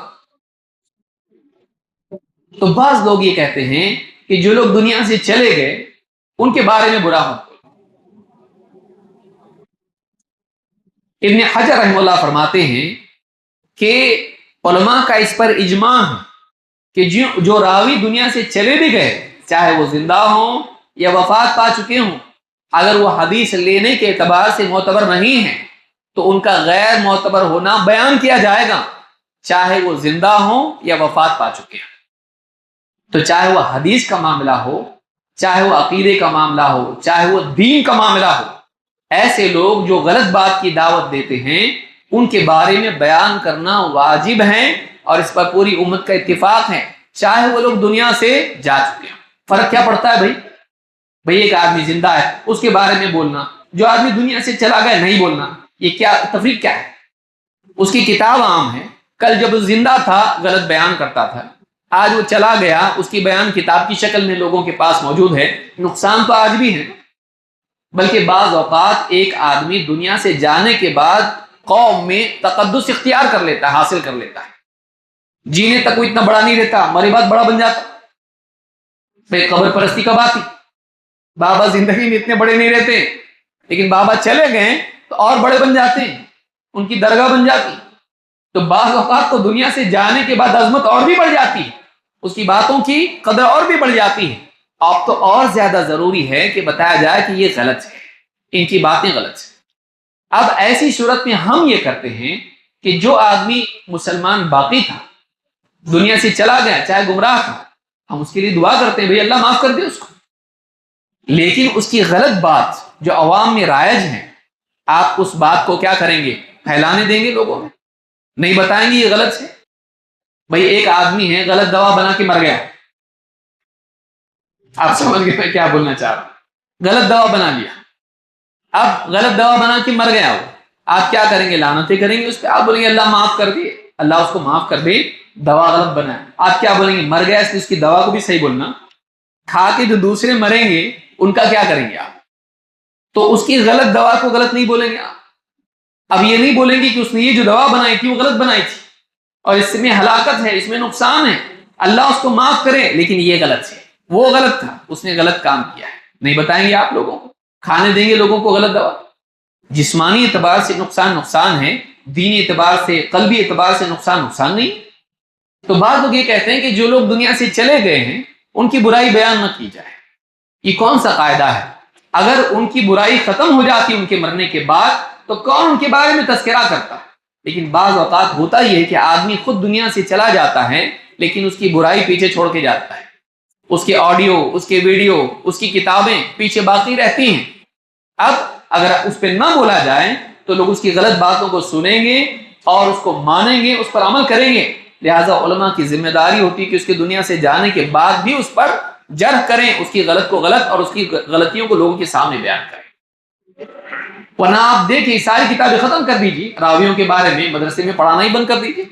تو بعض لوگ یہ کہتے ہیں کہ جو لوگ دنیا سے چلے گئے ان کے بارے میں برا ہو۔ ابن حجر رحمہ اللہ فرماتے ہیں کہ علماء کا اس پر اجماع ہے کہ جو راوی دنیا سے چلے بھی گئے، چاہے وہ زندہ ہوں یا وفات پا چکے ہوں، اگر وہ حدیث لینے کے اعتبار سے معتبر نہیں ہیں تو ان کا غیر معتبر ہونا بیان کیا جائے گا، چاہے وہ زندہ ہوں یا وفات پا چکے ہیں۔ تو چاہے وہ حدیث کا معاملہ ہو، چاہے وہ عقیدے کا معاملہ ہو، چاہے وہ دین کا معاملہ ہو، ایسے لوگ جو غلط بات کی دعوت دیتے ہیں ان کے بارے میں بیان کرنا واجب ہے، اور اس پر پوری امت کا اتفاق ہے، چاہے وہ لوگ دنیا سے جا چکے ہیں۔ فرق کیا پڑتا ہے بھائی ایک آدمی زندہ ہے اس کے بارے میں بولنا، جو آدمی دنیا سے چلا گیا نہیں بولنا، یہ کیا تفریق کیا ہے؟ اس کی کتاب عام ہے، کل جب زندہ تھا غلط بیان کرتا تھا، آج وہ چلا گیا، اس کی بیان کتاب کی شکل میں لوگوں کے پاس موجود ہے، نقصان تو آج بھی ہے۔ بلکہ بعض اوقات ایک آدمی دنیا سے جانے کے بعد قوم میں تقدس اختیار کر لیتا ہے، حاصل کر لیتا ہے، جینے تک وہ اتنا بڑا نہیں رہتا، مرے بعد بڑا بن جاتا۔ پھر قبر پرستی کب آتی؟ بابا زندگی میں اتنے بڑے نہیں رہتے، لیکن بابا چلے گئے تو اور بڑے بن جاتے ہیں، ان کی درگاہ بن جاتی۔ تو بعض اوقات تو دنیا سے جانے کے بعد عظمت اور بھی بڑھ جاتی ہے، اس کی باتوں کی قدر اور بھی بڑھ جاتی ہے۔ اب تو اور زیادہ ضروری ہے کہ بتایا جائے کہ یہ غلط ہے، ان کی باتیں غلط ہیں۔ اب ایسی صورت میں ہم یہ کرتے ہیں کہ جو آدمی مسلمان باقی تھا، دنیا سے چلا گیا، چاہے گمراہ تھا، ہم اس کے لیے دعا کرتے ہیں بھئی اللہ معاف کر دے اس کو، لیکن اس کی غلط بات جو عوام میں رائج ہے، آپ اس بات کو کیا کریں گے؟ پھیلانے دیں گے لوگوں میں، نہیں بتائیں گے یہ غلط ہے۔ بھئی ایک آدمی ہے غلط دوا بنا کے مر گیا، آپ سمجھ گئے میں کیا بولنا چاہ رہا ہوں؟ غلط دوا بنا لیا، اب غلط دوا بنا کے مر گیا وہ، آپ کیا کریں گے؟ لعنتیں کریں گے اس پہ، آپ بولیں گے اللہ معاف کر دے، اللہ اس کو معاف کر دے، دوا غلط بنا ہے۔ آپ کیا بولیں گے؟ مر گیا اس لیے اس کی دوا کو بھی صحیح بولنا، کھا کے جو دوسرے مریں گے ان کا کیا کریں گے آپ؟ تو اس کی غلط دوا کو غلط نہیں بولیں گے آپ، اب یہ نہیں بولیں گے کہ اس نے یہ جو دوا بنائی تھی وہ غلط بنائی تھی، اور اس میں ہلاکت ہے، اس میں نقصان ہے، اللہ اس کو معاف کرے، لیکن یہ غلط ہے، وہ غلط تھا، اس نے غلط کام کیا ہے، نہیں بتائیں گے آپ لوگوں کو، کھانے دیں گے لوگوں کو غلط دوا۔ جسمانی اعتبار سے نقصان ہے، دینی اعتبار سے، قلبی اعتبار سے نقصان نہیں۔ تو بعض لوگ یہ کہتے ہیں کہ جو لوگ دنیا سے چلے گئے ہیں ان کی برائی بیان نہ کی جائے. یہ کون سا قاعدہ ہے؟ اگر ان کی برائی ختم ہو جاتی ان کے مرنے کے بعد تو کون ان کے بارے میں تذکرہ کرتا ہے؟ لیکن بعض اوقات ہوتا ہی ہے کہ آدمی خود دنیا سے چلا جاتا ہے لیکن اس کی برائی پیچھے چھوڑ کے جاتا ہے. اس کے آڈیو، اس کے ویڈیو، اس کی کتابیں پیچھے باقی رہتی ہیں. اب اگر اس پہ نہ بولا جائے تو لوگ اس کی غلط باتوں کو سنیں گے اور اس کو مانیں گے، اس پر عمل کریں گے. لہٰذا علماء کی ذمہ داری ہوتی ہے کہ اس کے دنیا سے جانے کے بعد بھی اس پر جرح کریں، اس کی غلط کو غلط اور اس کی غلطیوں کو لوگوں کے سامنے بیان کریں. ورنہ آپ دیکھیں ساری کتابیں ختم کر دیجیے، راویوں کے بارے میں مدرسے میں پڑھانا ہی بند کر دیجیے.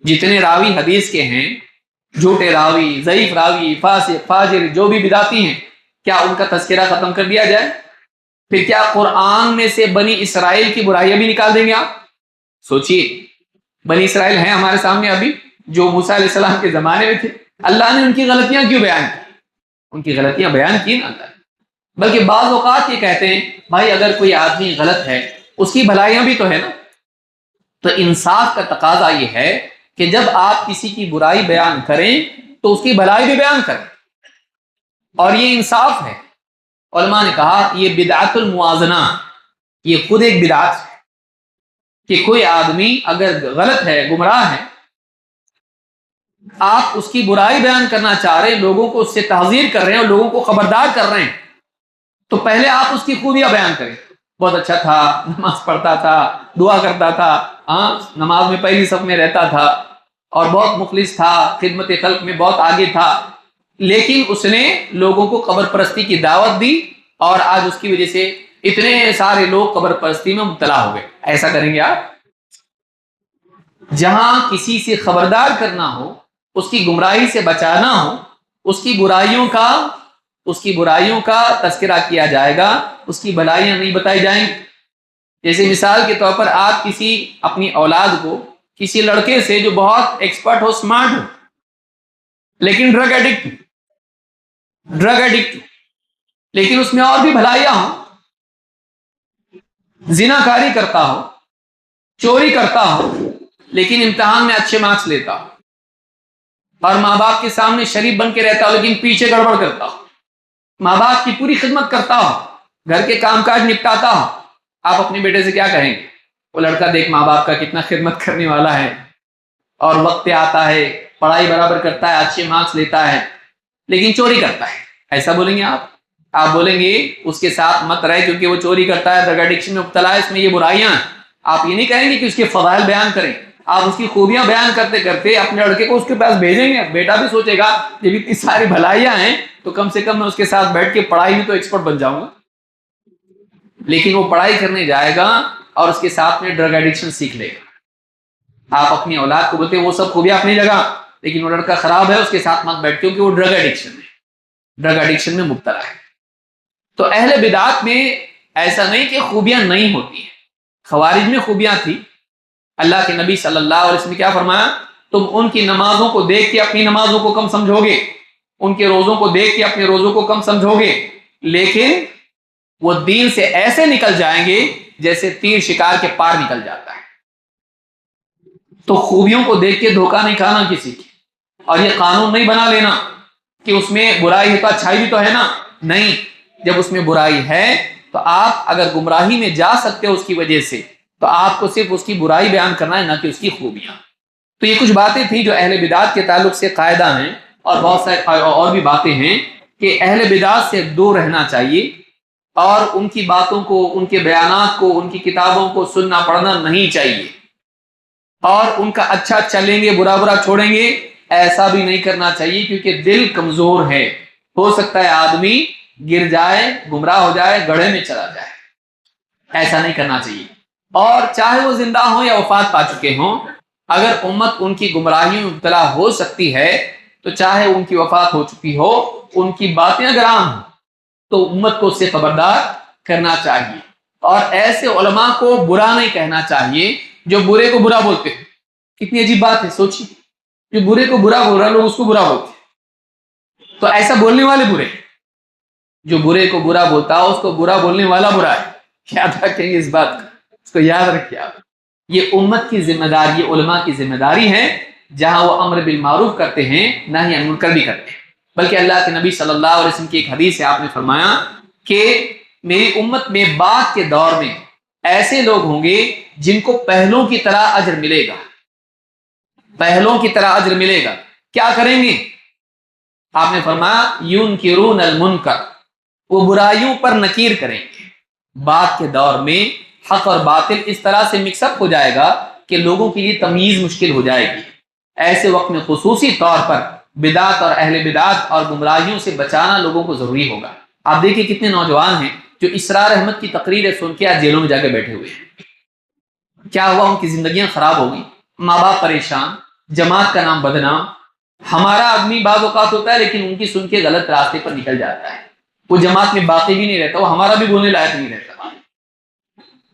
جتنے راوی حدیث کے ہیں، جھوٹے راوی، ضعیف راوی، فاسق، فاجر، جو بھی بدعتی ہیں، کیا ان کا تذکرہ ختم کر دیا جائے؟ پھر کیا قرآن میں سے بنی اسرائیل کی برائیاں بھی نکال دیں گے آپ؟ سوچئے، بنی اسرائیل ہیں ہمارے سامنے ابھی، جو موسیٰ علیہ السلام کے زمانے میں تھے. اللہ نے ان کی غلطیاں کیوں بیان کی؟ ان کی غلطیاں بیان کی نا اللہ نے. بلکہ بعض اوقات یہ کہتے ہیں بھائی اگر کوئی آدمی غلط ہے اس کی بھلائیاں بھی تو ہے نا. تو انصاف کا تقاضا یہ ہے کہ جب آپ کسی کی برائی بیان کریں تو اس کی بھلائی بھی بیان کریں، اور یہ انصاف ہے. علماء نے کہا یہ بدعت الموازنہ، یہ خود ایک بدعت ہے کہ کوئی آدمی اگر غلط ہے، گمراہ ہے، آپ اس کی برائی بیان کرنا چاہ رہے ہیں، لوگوں کو اس سے تحذیر کر رہے ہیں اور لوگوں کو خبردار کر رہے ہیں، تو پہلے آپ اس کی خوبیاں بیان کریں. بہت اچھا تھا، نماز پڑھتا تھا، دعا کرتا تھا، نماز میں پہلی صف میں رہتا تھا اور بہت مخلص تھا، خدمت خلق میں بہت آگے تھا، لیکن اس نے لوگوں کو قبر پرستی کی دعوت دی اور آج اس کی وجہ سے اتنے سارے لوگ قبر پرستی میں مبتلا ہو گئے. ایسا کریں گے آپ؟ جہاں کسی سے خبردار کرنا ہو، اس کی گمراہی سے بچانا ہو، اس کی برائیوں کا تذکرہ کیا جائے گا، اس کی بھلائیاں نہیں بتائی جائیں گی. جیسے مثال کے طور پر آپ کسی اپنی اولاد کو کسی لڑکے سے جو بہت ایکسپرٹ ہو، سمارٹ ہو، لیکن ڈرگ ایڈکٹ لیکن اس میں اور بھی بھلائیاں ہوں، زنا کاری کرتا ہو، چوری کرتا ہو، لیکن امتحان میں اچھے مارکس لیتا ہو، اور ماں باپ کے سامنے شریف بن کے رہتا ہو لیکن پیچھے گڑبڑ کرتا ہو، ماں باپ کی پوری خدمت کرتا ہو، گھر کے کام کاج نپٹاتا ہو، آپ اپنے بیٹے سے کیا کہیں گے؟ وہ لڑکا دیکھ ماں باپ کا کتنا خدمت کرنے والا ہے اور وقت پہ آتا ہے، پڑھائی برابر کرتا ہے، اچھے مارکس لیتا ہے، لیکن چوری کرتا ہے. ایسا بولیں گے آپ؟ آپ بولیں گے اس کے ساتھ مت رہے کیونکہ وہ چوری کرتا ہے، ڈرگ ایڈکشن میں مبتلا ہے، اس میں یہ برائیاں ہیں. آپ یہ نہیں کہیں گے کہ اس کے فضائل بیان کریں، آپ اس کی خوبیاں بیان کرتے کرتے اپنے لڑکے کو اس کے پاس بھیجیں گے. بیٹا بھی سوچے گا جب اتنی ساری بھلائیاں ہیں تو کم سے کم میں اس کے ساتھ بیٹھ کے پڑھائی میں تو ایکسپرٹ بن جاؤں گا. لیکن وہ پڑھائی کرنے جائے گا اور اس کے ساتھ میں ڈرگ ایڈکشن سیکھ لے گا. آپ اپنی اولاد کو بولتے ہیں وہ سب خوبیاں اپنی جگہ، لیکن وہ لڑکا خراب ہے، اس کے ساتھ مت بیٹھ کیونکہ وہ ڈرگ ایڈکشن میں مبتلا ہے. تو اہل بدعات میں ایسا نہیں کہ خوبیاں نہیں ہوتی ہیں. خوارج میں خوبیاں تھی. اللہ کے نبی صلی اللہ علیہ وسلم نے کیا فرمایا؟ تم ان کی نمازوں کو دیکھ کے اپنی نمازوں کو کم سمجھو گے، ان کے روزوں کو دیکھ کے اپنے روزوں کو کم سمجھو گے، لیکن وہ دین سے ایسے نکل جائیں گے جیسے تیر شکار کے پار نکل جاتا ہے. تو خوبیوں کو دیکھ کے دھوکہ نہیں کھانا کسی کی، اور یہ قانون نہیں بنا لینا کہ اس میں برائی ہے تو اچھائی بھی تو ہے نا. نہیں، جب اس میں برائی ہے تو آپ اگر گمراہی میں جا سکتے ہو اس کی وجہ سے تو آپ کو صرف اس کی برائی بیان کرنا ہے، نہ کہ اس کی خوبیاں. تو یہ کچھ باتیں تھیں جو اہل بدعت کے تعلق سے قاعدہ ہیں، اور بہت سارے اور بھی باتیں ہیں کہ اہل بدعت سے دور رہنا چاہیے اور ان کی باتوں کو، ان کے بیانات کو، ان کی کتابوں کو سننا پڑھنا نہیں چاہیے، اور ان کا اچھا چلیں گے، برا برا چھوڑیں گے ایسا بھی نہیں کرنا چاہیے، کیونکہ دل کمزور ہے. ہو سکتا ہے آدمی گر جائے، گمراہ ہو جائے، گڑھے میں چلا جائے. ایسا نہیں کرنا چاہیے. اور چاہے وہ زندہ ہوں یا وفات پا چکے ہوں، اگر امت ان کی گمراہیوں میں مبتلا ہو سکتی ہے تو چاہے ان کی وفات ہو چکی ہو، ان کی باتیں اگر عام ہوں تو امت کو اس سے خبردار کرنا چاہیے. اور ایسے علماء کو برا نہیں کہنا چاہیے جو برے کو برا بولتے ہیں. کتنی عجیب بات ہے، سوچیے، جو برے کو برا بول رہا ہے لوگ اس کو برا بولتے ہیں. تو ایسا بولنے والے برے، جو برے کو برا بولتا ہے اس کو برا بولنے والا برا ہے. یاد رکھیں گے اس بات کو، اس کو یاد رکھیے آپ. یہ امت کی ذمہ داری، یہ علماء کی ذمہ داری ہے جہاں وہ امر بالمعروف کرتے ہیں نہی عن منکر بھی کرتے ہیں۔ بلکہ اللہ کے نبی صلی اللہ علیہ وسلم کی ایک حدیث ہے، آپ نے فرمایا کہ میری امت میں بعد کے دور میں ایسے لوگ ہوں گے جن کو پہلوں کی طرح اجر ملے گا، پہلوں کی طرح اجر ملے گا۔ کیا کریں گے؟ آپ نے فرمایا ینکرون المنکر، وہ برائیوں پر نکیر کریں گے۔ بعد کے دور میں حق اور باطل اس طرح سے مکس اپ ہو جائے گا کہ لوگوں کے لیے تمیز مشکل ہو جائے گی۔ ایسے وقت میں خصوصی طور پر بدعت اور اہل بدعت اور گمراہیوں سے بچانا لوگوں کو ضروری ہوگا۔ آپ دیکھیں کتنے نوجوان ہیں جو اسرار احمد کی تقریریں سن کے آج جیلوں میں جا کے بیٹھے ہوئے ہیں۔ کیا ہوا؟ ان کی زندگیاں خراب ہو گئی، ماں باپ پریشان، جماعت کا نام بدنام۔ ہمارا آدمی بعض اوقات ہوتا ہے لیکن ان کی سن کے غلط راستے پر نکل جاتا ہے، وہ جماعت میں باقی بھی نہیں رہتا، وہ ہمارا بھی بولنے لائق نہیں رہتا۔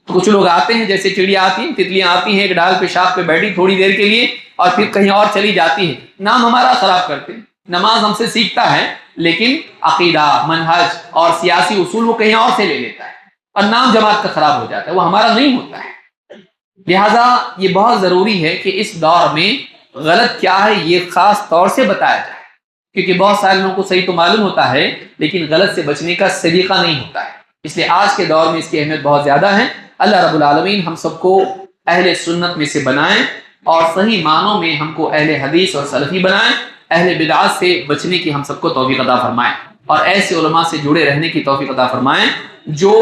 کچھ لوگ آتے ہیں جیسے چڑیا آتی ہیں، تتلیاں آتی ہیں، ایک ڈال پیشاب پہ بیٹھی تھوڑی دیر کے لیے اور پھر کہیں اور چلی جاتی ہے، نام ہمارا خراب کرتے ہیں۔ نماز ہم سے سیکھتا ہے لیکن عقیدہ، منہج اور سیاسی اصول وہ کہیں اور سے لے لیتا ہے اور نام جماعت کا خراب ہو جاتا ہے، وہ ہمارا نہیں ہوتا ہے۔ لہذا یہ بہت ضروری ہے کہ اس دور میں غلط کیا ہے یہ خاص طور سے بتایا جائے، کیونکہ بہت سارے لوگوں کو صحیح تو معلوم ہوتا ہے لیکن غلط سے بچنے کا سلیقہ نہیں ہوتا ہے۔ اس لیے آج کے دور میں اس کی اہمیت بہت زیادہ ہے۔ اللہ رب العالمین ہم سب کو اہل سنت میں سے بنائیں اور صحیح معنوں میں ہم کو اہل حدیث اور سلفی بنائیں، اہل بدعات سے بچنے کی ہم سب کو توفیق عطا فرمائیں اور ایسے علماء سے جڑے رہنے کی توفیق عطا فرمائیں جو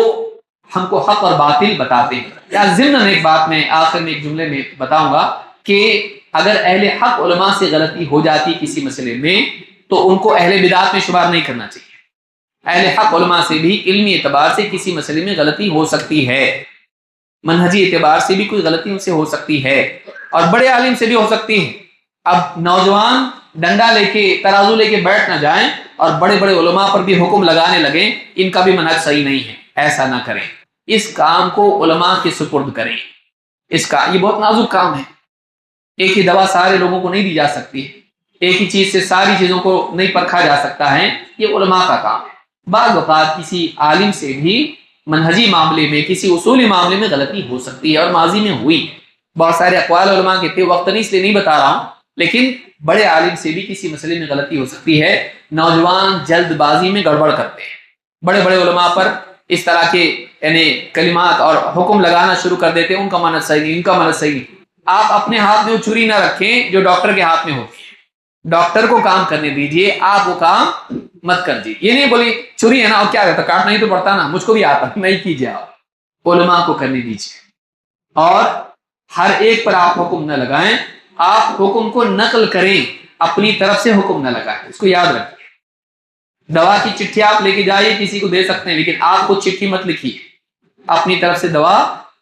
ہم کو حق اور باطل بتاتے ہیں۔ یا ضمن ایک بات میں آخر میں ایک جملے میں بتاؤں گا کہ اگر اہل حق علماء سے غلطی ہو جاتی کسی مسئلے میں تو ان کو اہل بدعات میں شمار نہیں کرنا چاہیے۔ اہل حق علماء سے بھی علمی اعتبار سے کسی مسئلے میں غلطی ہو سکتی ہے، منہجی اعتبار سے بھی کوئی غلطی ان سے ہو سکتی ہے اور بڑے عالم سے بھی ہو سکتی ہے۔ اب نوجوان ڈنڈا لے کے ترازو لے کے بیٹھ نہ جائیں اور بڑے بڑے علماء پر بھی حکم لگانے لگیں ان کا بھی منہج صحیح نہیں ہے، ایسا نہ کریں۔ اس کام کو علماء کے سپرد کریں، اس کا یہ بہت نازک کام ہے۔ ایک ہی دوا سارے لوگوں کو نہیں دی جا سکتی، ایک ہی چیز سے ساری چیزوں کو نہیں پرکھا جا سکتا ہے، یہ علماء کا کام ہے۔ بعض اوقات کسی عالم سے بھی منہجی معاملے میں، کسی اصولی معاملے میں غلطی ہو سکتی ہے اور ماضی میں ہوئی۔ بہت سارے اقوال علماء کے تھے، وقت نہیں اس لیے نہیں بتا رہا ہوں، لیکن بڑے عالم سے بھی کسی مسئلے میں غلطی ہو سکتی ہے۔ نوجوان جلد بازی میں گڑبڑ کرتے ہیں، بڑے بڑے علماء پر اس طرح کے یعنی کلمات اور حکم لگانا شروع کر دیتے ہیں، ان کا منہج صحیح نہیں، ان کا منہج صحیح نہیں۔ آپ اپنے ہاتھ میں وہ چھری نہ رکھیں جو ڈاکٹر کے ہاتھ میں ہوتی ہے، ڈاکٹر کو کام کرنے دیجئے، آپ وہ کام مت کر دیجیے۔ یہ نہیں بولی چھری ہے نا اور کیا رہتا، کاٹنا ہی تو پڑتا نا، مجھ کو بھی آتا، نہیں کیجیے، آپ علماء کو کرنے دیجیے اور ہر ایک پر آپ حکم نہ لگائیں، آپ حکم کو نقل کریں، اپنی طرف سے حکم نہ لگائیں، اس کو یاد رکھیں۔ دوا کی چٹھی آپ لے کے جائیے، کسی کو دے سکتے ہیں لیکن آپ کو چٹھی مت لکھیے، اپنی طرف سے دوا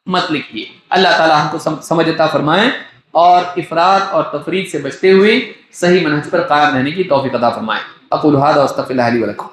مت لکھیے۔ اللہ تعالی ہم کو سمجھ عطا فرمائیں اور افراط اور تفریط سے بچتے ہوئے صحیح منہج پر قائم رہنے کی توفیق عطا فرمائیں۔ اقول ھذا واستغفر اللہ لي ولکم۔